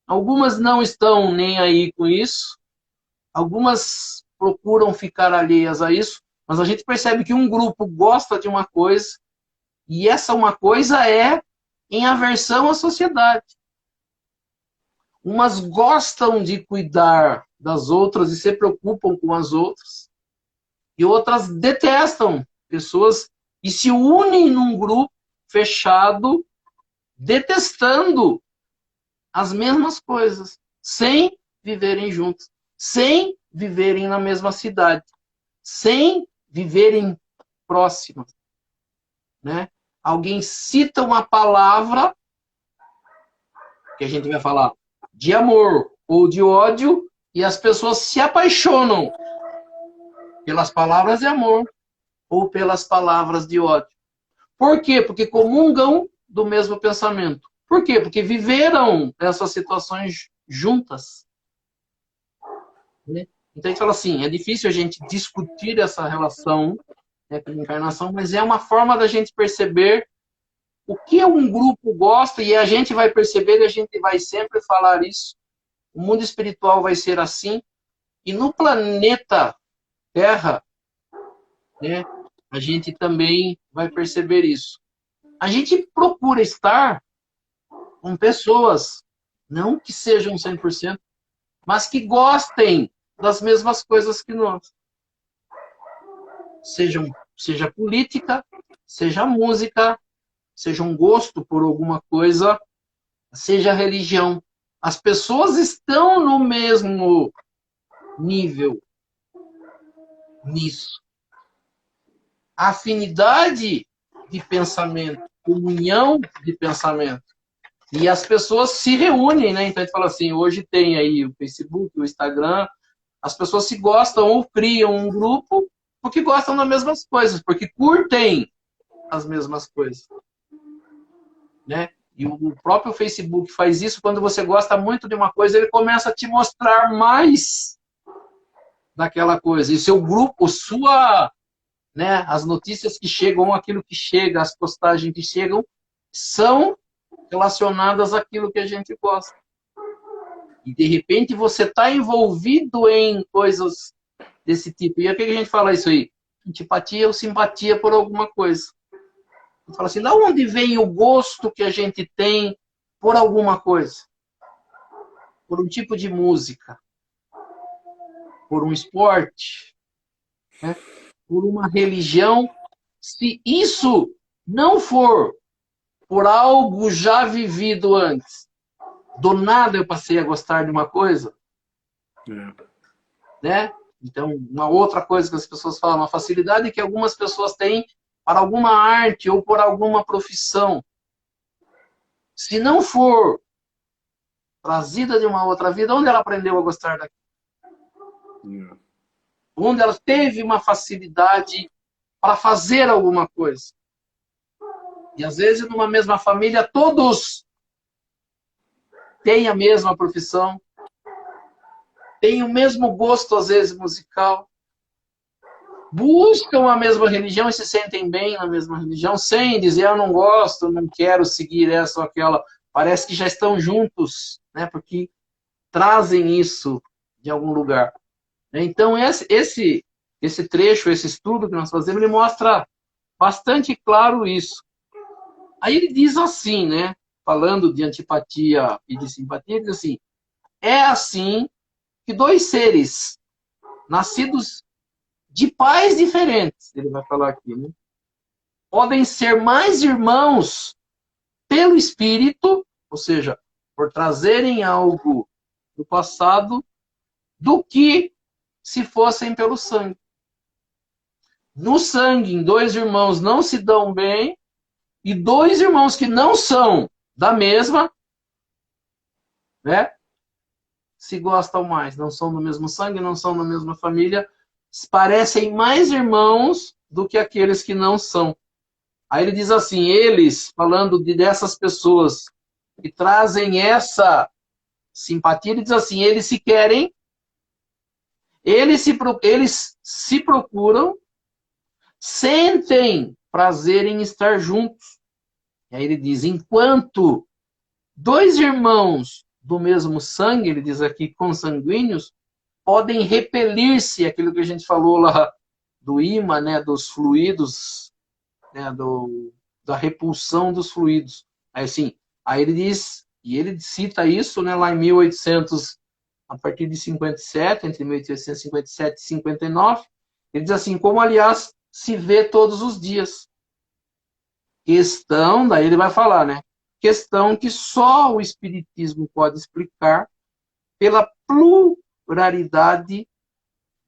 Algumas não estão nem aí com isso, algumas procuram ficar alheias a isso, mas a gente percebe que um grupo gosta de uma coisa, e essa uma coisa é em aversão à sociedade. Umas gostam de cuidar das outras e se preocupam com as outras, e outras detestam pessoas e se unem num grupo fechado, detestando as mesmas coisas, sem viverem juntos, sem viverem na mesma cidade, sem viverem próximas, né? Alguém cita uma palavra que a gente vai falar de amor ou de ódio e as pessoas se apaixonam pelas palavras de amor ou pelas palavras de ódio. Por quê? Porque comungam do mesmo pensamento. Por quê? Porque viveram essas situações juntas. Né? Então a gente fala assim, é difícil a gente discutir essa relação, né, com a encarnação, mas é uma forma da gente perceber o que um grupo gosta, e a gente vai perceber, e a gente vai sempre falar isso. O mundo espiritual vai ser assim, e no planeta Terra, né, a gente também vai perceber isso. A gente procura estar com pessoas, não que sejam 100%, mas que gostem das mesmas coisas que nós. Seja política, seja música, seja um gosto por alguma coisa, seja religião. As pessoas estão no mesmo nível nisso. A afinidade de pensamento, comunhão de pensamento. E as pessoas se reúnem, né? Então a gente fala assim, hoje tem aí o Facebook, o Instagram, as pessoas se gostam ou criam um grupo porque gostam das mesmas coisas, porque curtem as mesmas coisas. Né? E o próprio Facebook faz isso, quando você gosta muito de uma coisa, ele começa a te mostrar mais daquela coisa. E seu grupo, né, as notícias que chegam, aquilo que chega, as postagens que chegam, são relacionadas àquilo que a gente gosta. E, de repente, você está envolvido em coisas desse tipo. E a que a gente fala isso aí? Antipatia ou simpatia por alguma coisa. A gente fala assim, da onde vem o gosto que a gente tem por alguma coisa? Por um tipo de música, por um esporte, né? Por uma religião. Se isso não for por algo já vivido antes, do nada eu passei a gostar de uma coisa, né? Então, uma outra coisa que as pessoas falam, uma facilidade que algumas pessoas têm para alguma arte ou por alguma profissão. Se não for trazida de uma outra vida, onde ela aprendeu a gostar daquilo? Onde ela teve uma facilidade para fazer alguma coisa. E às vezes, numa mesma família, todos têm a mesma profissão, têm o mesmo gosto, às vezes, musical, buscam a mesma religião e se sentem bem na mesma religião, sem dizer, eu não gosto, não quero seguir essa ou aquela. Parece que já estão juntos, né? Porque trazem isso de algum lugar. Então, esse trecho, esse estudo que nós fazemos, ele mostra bastante claro isso. Aí ele diz assim, né? Falando de antipatia e de simpatia, ele diz assim, é assim que dois seres nascidos de pais diferentes, ele vai falar aqui, né? Podem ser mais irmãos pelo espírito, ou seja, por trazerem algo do passado, do que se fossem pelo sangue. No sangue, dois irmãos não se dão bem, e dois irmãos que não são da mesma, né, se gostam mais. Não são do mesmo sangue, não são da mesma família, parecem mais irmãos do que aqueles que não são. Aí ele diz assim, eles, falando dessas pessoas que trazem essa simpatia, ele diz assim, eles se querem, eles se procuram, sentem prazer em estar juntos. E aí ele diz, enquanto dois irmãos do mesmo sangue, ele diz aqui, consanguíneos, podem repelir-se, aquilo que a gente falou lá do ímã, né, dos fluidos, né, da repulsão dos fluidos. Aí, assim, aí ele diz, e ele cita isso, né, lá em 1800, a partir de 57, entre 1857 e 59, ele diz assim, como, aliás, se vê todos os dias. Questão, daí ele vai falar, né, questão que só o Espiritismo pode explicar pela pluralidade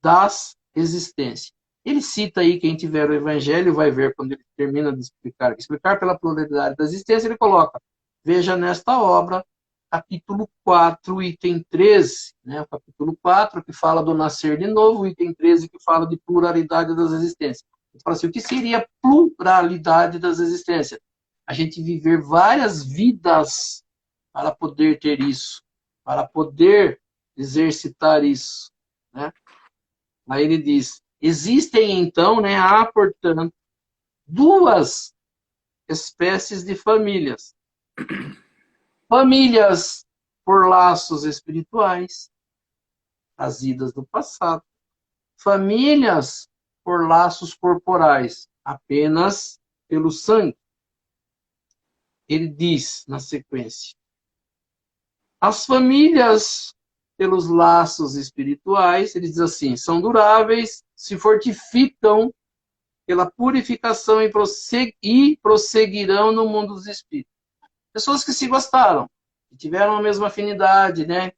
das existências. Ele cita aí, quem tiver o Evangelho vai ver quando ele termina de explicar. Explicar pela pluralidade da existência, ele coloca, veja nesta obra, capítulo 4, item 13, né? O capítulo 4, que fala do nascer de novo, o item 13, que fala de pluralidade das existências. Ele fala assim, o que seria pluralidade das existências? A gente viver várias vidas para poder ter isso, para poder exercitar isso, né? Aí ele diz, existem então, né, há, portanto, duas espécies de famílias. Famílias por laços espirituais, trazidas do passado. Famílias por laços corporais, apenas pelo sangue. Ele diz na sequência, as famílias pelos laços espirituais, ele diz assim, são duráveis, se fortificam pela purificação e prosseguirão no mundo dos espíritos. Pessoas que se gostaram, que tiveram a mesma afinidade, né?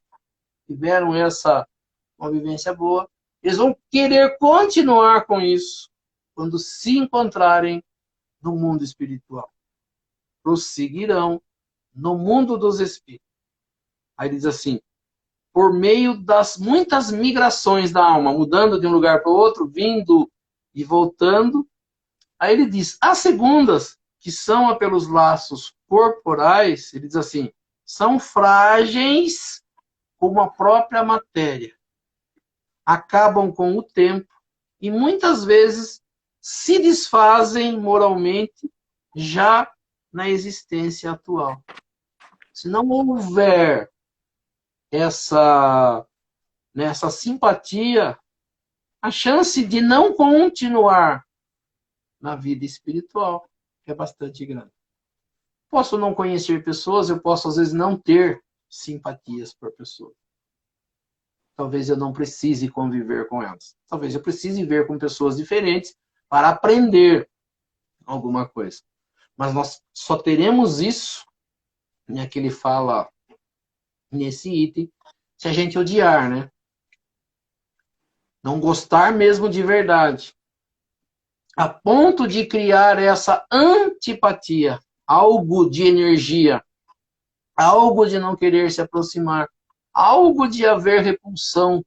Tiveram essa convivência boa, eles vão querer continuar com isso quando se encontrarem no mundo espiritual. Prosseguirão no mundo dos espíritos. Aí diz assim, por meio das muitas migrações da alma, mudando de um lugar para o outro, vindo e voltando. Aí ele diz, as segundas, que são pelos laços corporais, ele diz assim, são frágeis como a própria matéria. Acabam com o tempo e muitas vezes se desfazem moralmente já na existência atual. Se não houver essa simpatia, a chance de não continuar na vida espiritual é bastante grande. Posso não conhecer pessoas, eu posso às vezes não ter simpatias por pessoas. Talvez eu não precise conviver com elas. Talvez eu precise viver com pessoas diferentes para aprender alguma coisa. Mas nós só teremos isso, né, que ele fala nesse item, se a gente odiar, né? Não gostar mesmo de verdade. A ponto de criar essa antipatia, algo de energia, algo de não querer se aproximar, algo de haver repulsão,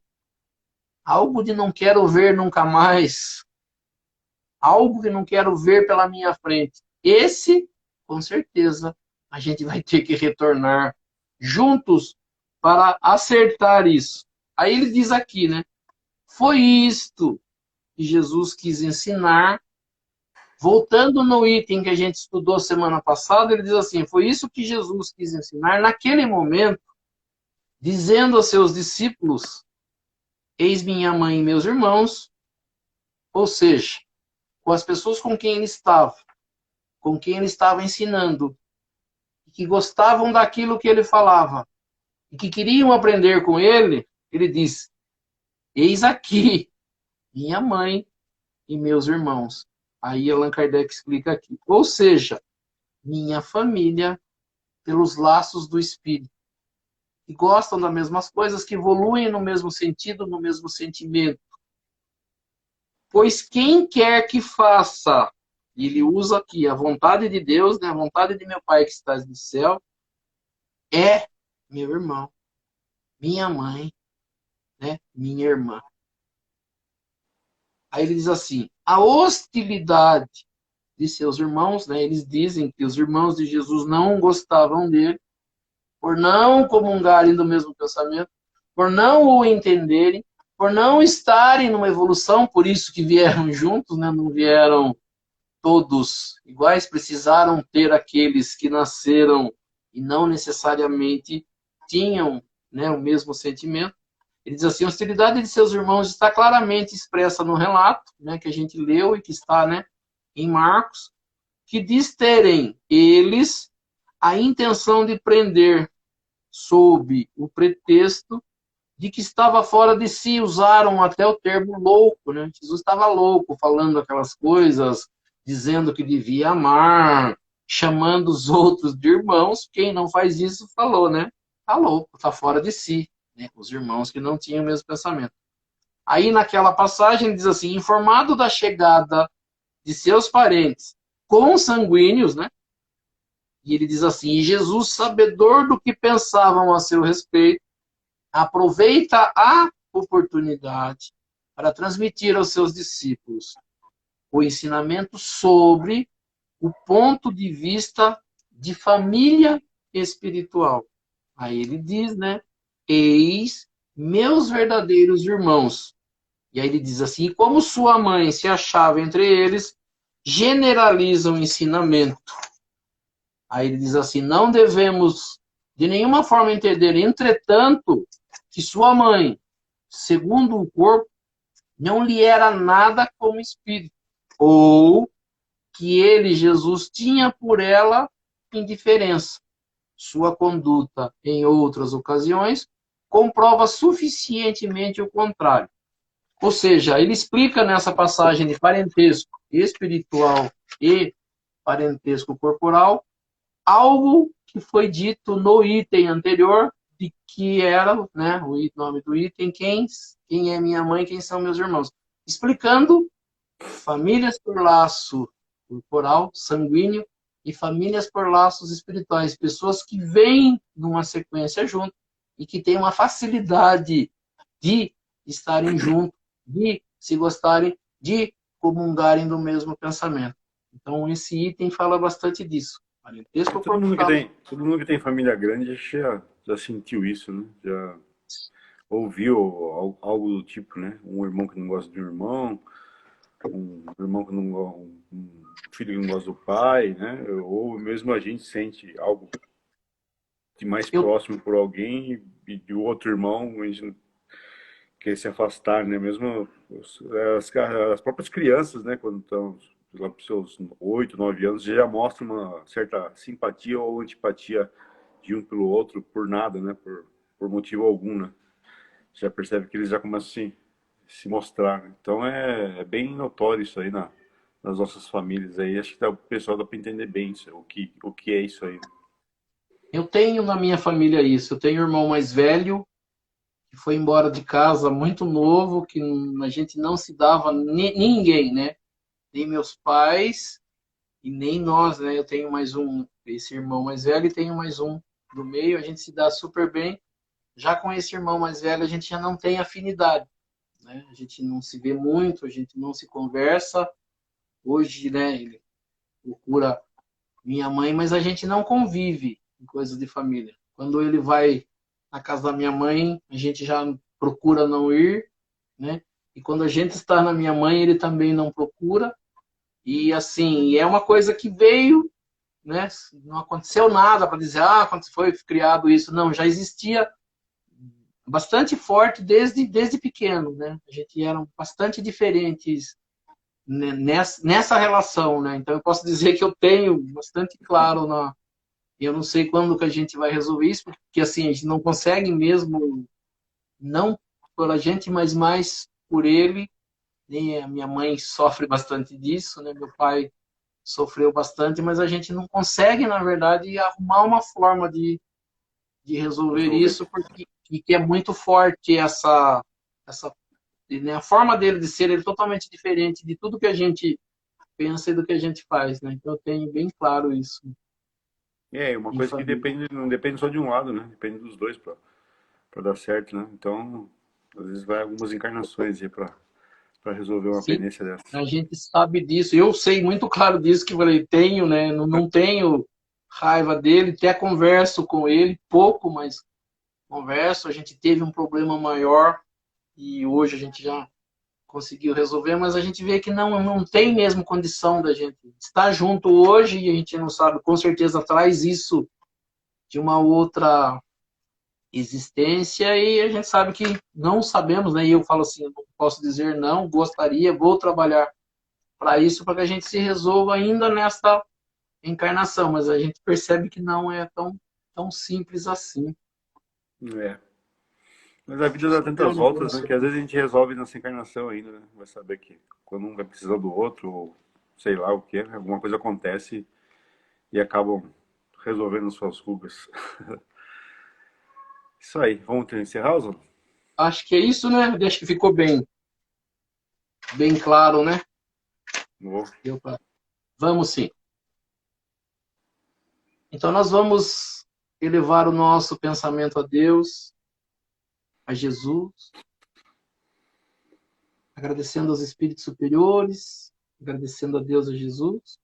algo de não quero ver nunca mais, algo que não quero ver pela minha frente. Esse, com certeza, a gente vai ter que retornar juntos para acertar isso. Aí ele diz aqui, né? Foi isto que Jesus quis ensinar. Voltando no item que a gente estudou semana passada, ele diz assim, foi isso que Jesus quis ensinar naquele momento, dizendo aos seus discípulos, eis minha mãe e meus irmãos, ou seja, com as pessoas com quem ele estava ensinando, que gostavam daquilo que ele falava, e que queriam aprender com ele, ele diz, eis aqui minha mãe e meus irmãos. Aí Allan Kardec explica aqui. Ou seja, minha família pelos laços do espírito. Que gostam das mesmas coisas, que evoluem no mesmo sentido, no mesmo sentimento. Pois quem quer que faça, e ele usa aqui a vontade de Deus, né, a vontade de meu Pai que está no céu, é meu irmão, minha mãe, né, minha irmã. Aí ele diz assim, a hostilidade de seus irmãos, né, eles dizem que os irmãos de Jesus não gostavam dele, por não comungarem do mesmo pensamento, por não o entenderem, por não estarem numa evolução, por isso que vieram juntos, né, não vieram todos iguais, precisaram ter aqueles que nasceram e não necessariamente tinham, né, o mesmo sentimento. Ele diz assim: a hostilidade de seus irmãos está claramente expressa no relato, né, que a gente leu e que está, né, em Marcos, que diz terem eles a intenção de prender sob o pretexto de que estava fora de si. Usaram até o termo louco, né? Jesus estava louco, falando aquelas coisas, dizendo que devia amar, chamando os outros de irmãos. Quem não faz isso falou, né? Tá louco, tá fora de si, né? Os irmãos que não tinham o mesmo pensamento. Aí naquela passagem diz assim: informado da chegada de seus parentes consanguíneos, né? E ele diz assim: e Jesus, sabedor do que pensavam a seu respeito, aproveita a oportunidade para transmitir aos seus discípulos o ensinamento sobre o ponto de vista de família espiritual. Aí ele diz, né? Eis meus verdadeiros irmãos. E aí ele diz assim: e como sua mãe se achava entre eles, generaliza o ensinamento. Aí ele diz assim: não devemos de nenhuma forma entender, entretanto, que sua mãe, segundo o corpo, não lhe era nada como espírito, ou que ele, Jesus, tinha por ela indiferença. Sua conduta, em outras ocasiões, comprova suficientemente o contrário. Ou seja, ele explica nessa passagem de parentesco espiritual e parentesco corporal algo que foi dito no item anterior, de que era, né, o nome do item, quem é minha mãe, quem são meus irmãos. Explicando famílias por laço corporal, sanguíneo, e famílias por laços espirituais. Pessoas que vêm numa sequência junto e que têm uma facilidade de estarem juntos, de se gostarem, de comungarem do mesmo pensamento. Então, esse item fala bastante disso. Parentesco corporal. Todo mundo que tem família grande já sentiu isso, né? Já ouviu algo do tipo, né? Um irmão que não gosta de um irmão que não gosta, um filho que não gosta do pai, né? Ou mesmo a gente sente algo de mais Eu, próximo por alguém e de outro irmão, a gente quer se afastar, né? Mesmo as próprias crianças, né? Quando estão lá para os seus 8, 9 anos, já mostram uma certa simpatia ou antipatia de um pelo outro por nada, né? Por motivo algum, né? Já percebe que eles já começam a se mostrar, né? Então é bem notório isso aí nas nossas famílias aí. Acho que o pessoal dá para entender bem isso, o que é isso aí, né? eu tenho na minha família isso. Eu tenho um irmão mais velho que foi embora de casa muito novo, que a gente não se dava ninguém, né? Nem meus pais e nem nós, né? Eu tenho mais um, esse irmão mais velho, e tenho mais um do meio. A gente se dá super bem. Já com esse irmão mais velho, a gente já não tem afinidade, né? A gente não se vê muito, a gente não se conversa. Hoje, né, ele procura minha mãe, mas a gente não convive em coisas de família. Quando ele vai na casa da minha mãe, a gente já procura não ir, né? E quando a gente está na minha mãe, ele também não procura. E assim, é uma coisa que veio, né? Não aconteceu nada para dizer, ah, quando foi criado isso. Não, já existia bastante forte desde pequeno, né? A gente era bastante diferentes nessa relação, né? Então eu posso dizer que eu tenho bastante claro na. Eu não sei quando que a gente vai resolver isso, porque assim a gente não consegue mesmo, não pela gente, mas mais por ele. E a minha mãe sofre bastante disso, né? Meu pai sofreu bastante, mas a gente não consegue, na verdade, arrumar uma forma de resolver Resolver. isso, porque e que é muito forte essa né? A forma dele de ser ele é totalmente diferente de tudo que a gente pensa e do que a gente faz, né? Então eu tenho bem claro isso É, uma em coisa que família. não depende só de um lado, né? Depende dos dois para dar certo, né? Então, às vezes vai algumas encarnações aí para resolver uma Sim, pendência dessa. a gente sabe disso. Eu sei muito claro disso que eu falei, tenho, né? Não tenho raiva dele, até converso com ele, pouco, mas converso. A gente teve um problema maior e hoje a gente já conseguiu resolver, mas a gente vê que não tem mesmo condição da gente estar junto hoje e a gente não sabe, com certeza traz isso de uma outra existência e a gente sabe que não sabemos, né? E eu falo assim, eu não posso dizer não, gostaria, vou trabalhar para isso, para que a gente se resolva ainda nesta encarnação, mas a gente percebe que não é tão simples assim. É. Mas a vida dá É um tantas voltas, né? negócio. Que às vezes a gente resolve nessa encarnação ainda, né? Vai saber que quando um vai precisar do outro, ou sei lá o que, alguma coisa acontece e acabam resolvendo suas rugas. Isso aí. Vamos ter encerrar, Oswaldo? Acho que é isso, né? Acho que ficou bem claro, né? Vou. Vamos sim. Então nós vamos elevar o nosso pensamento a Deus, a Jesus, agradecendo aos espíritos superiores, agradecendo a Deus, a Jesus,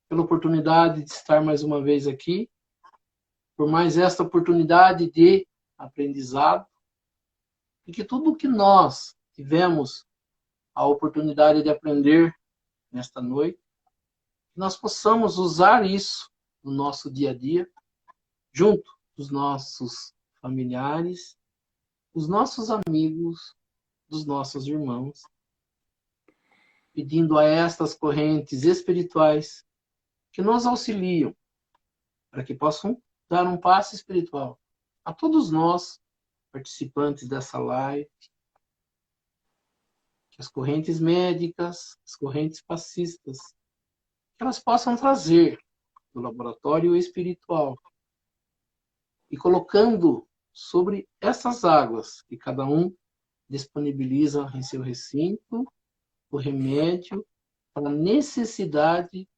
pela oportunidade de estar mais uma vez aqui, por mais esta oportunidade de aprendizado, e que tudo que nós tivemos a oportunidade de aprender nesta noite, que nós possamos usar isso no nosso dia a dia, junto dos nossos familiares, dos nossos amigos, dos nossos irmãos, pedindo a estas correntes espirituais que nos auxiliam para que possam dar um passo espiritual a todos nós, participantes dessa live, que as correntes médicas, as correntes passistas, que elas possam trazer do laboratório espiritual e colocando sobre essas águas que cada um disponibiliza em seu recinto o remédio para a necessidade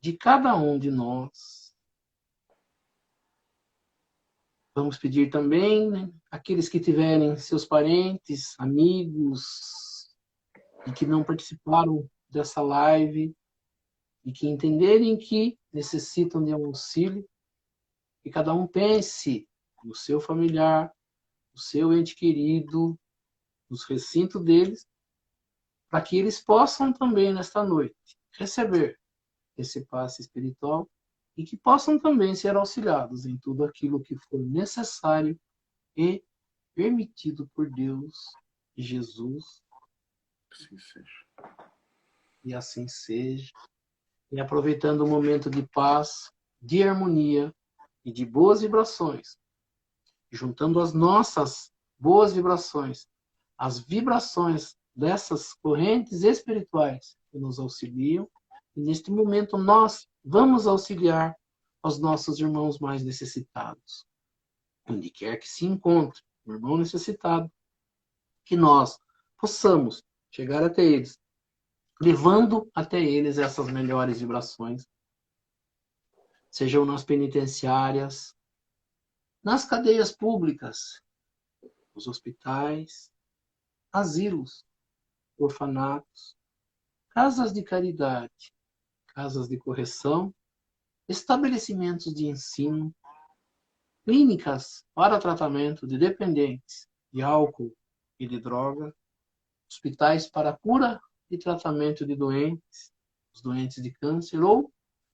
de cada um de nós. Vamos pedir também, né, aqueles que tiverem seus parentes, amigos e que não participaram dessa live e que entenderem que necessitam de um auxílio, que cada um pense no seu familiar, no seu ente querido, nos recintos deles, para que eles possam também, nesta noite, receber esse passe espiritual e que possam também ser auxiliados em tudo aquilo que for necessário e permitido por Deus e Jesus, Assim seja. e assim seja. E aproveitando o momento de paz, de harmonia e de boas vibrações, juntando as nossas boas vibrações, as vibrações dessas correntes espirituais que nos auxiliam, e neste momento nós vamos auxiliar aos nossos irmãos mais necessitados, onde quer que se encontre um irmão necessitado, que nós possamos chegar até eles, levando até eles essas melhores vibrações, sejam nas penitenciárias, nas cadeias públicas, nos hospitais, asilos, orfanatos, casas de caridade, casas de correção, estabelecimentos de ensino, clínicas para tratamento de dependentes de álcool e de droga, hospitais para cura e tratamento de doentes, os doentes de câncer ou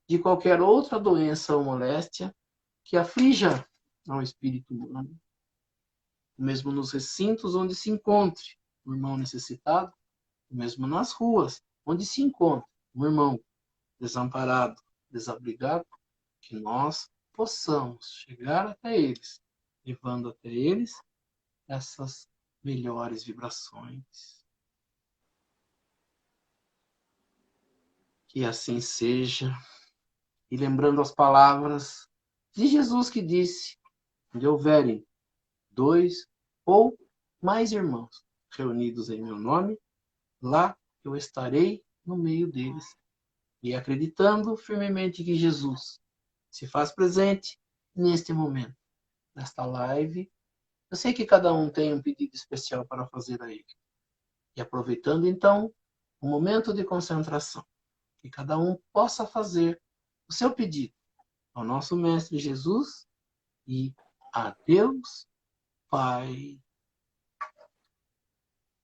de qualquer outra doença ou moléstia que aflija ao espírito humano, mesmo nos recintos onde se encontre um irmão necessitado, mesmo nas ruas onde se encontre um irmão desamparado, desabrigado, que nós possamos chegar até eles, levando até eles essas melhores vibrações. Que assim seja. E lembrando as palavras de Jesus que disse: onde houverem dois ou mais irmãos reunidos em meu nome, lá eu estarei no meio deles. E acreditando firmemente que Jesus se faz presente neste momento, nesta live, eu sei que cada um tem um pedido especial para fazer a ele. E aproveitando então o momento de concentração, que cada um possa fazer o seu pedido ao nosso Mestre Jesus e a Deus Pai.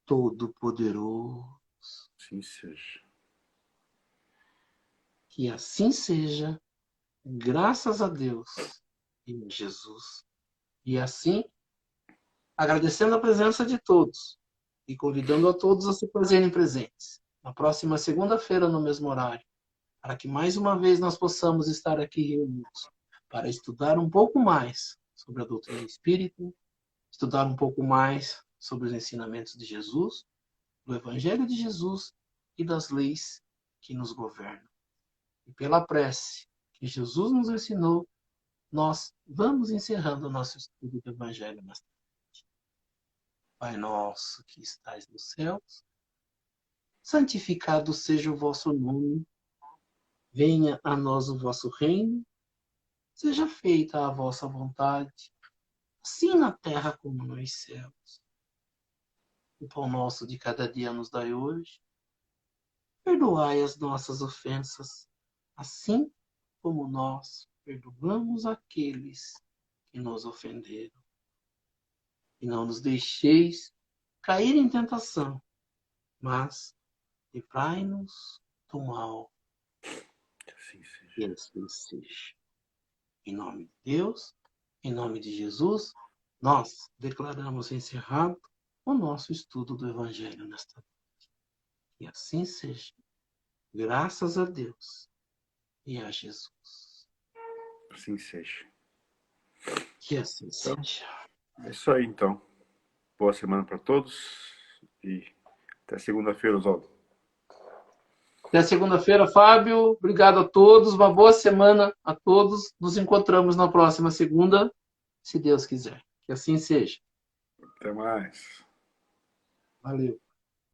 Todo-Poderoso. Assim seja. Que assim seja, graças a Deus e a Jesus. E assim, agradecendo a presença de todos e convidando a todos a se fazerem presentes na próxima segunda-feira, no mesmo horário, para que mais uma vez nós possamos estar aqui reunidos para estudar um pouco mais sobre a doutrina espírita, estudar um pouco mais sobre os ensinamentos de Jesus, do Evangelho de Jesus e das leis que nos governam. E pela prece que Jesus nos ensinou, nós vamos encerrando o nosso estudo do Evangelho nesta noite. Pai nosso que estais nos céus, santificado seja o vosso nome, venha a nós o vosso reino, seja feita a vossa vontade, assim na terra como nos céus. O pão nosso de cada dia nos dai hoje, perdoai as nossas ofensas, assim como nós perdoamos aqueles que nos ofenderam. E não nos deixeis cair em tentação, mas livrai-nos do mal. Que assim seja. E assim seja. Em nome de Deus, em nome de Jesus, nós declaramos encerrado o nosso estudo do Evangelho nesta noite. E assim seja. Graças a Deus e a Jesus. Assim seja. Que assim Então, seja. é isso aí, então. Boa semana para todos e até segunda-feira, Oswaldo. Até segunda-feira, Fábio. Obrigado a todos. Uma boa semana a todos. Nos encontramos na próxima segunda, se Deus quiser. Que assim seja. Até mais. Valeu.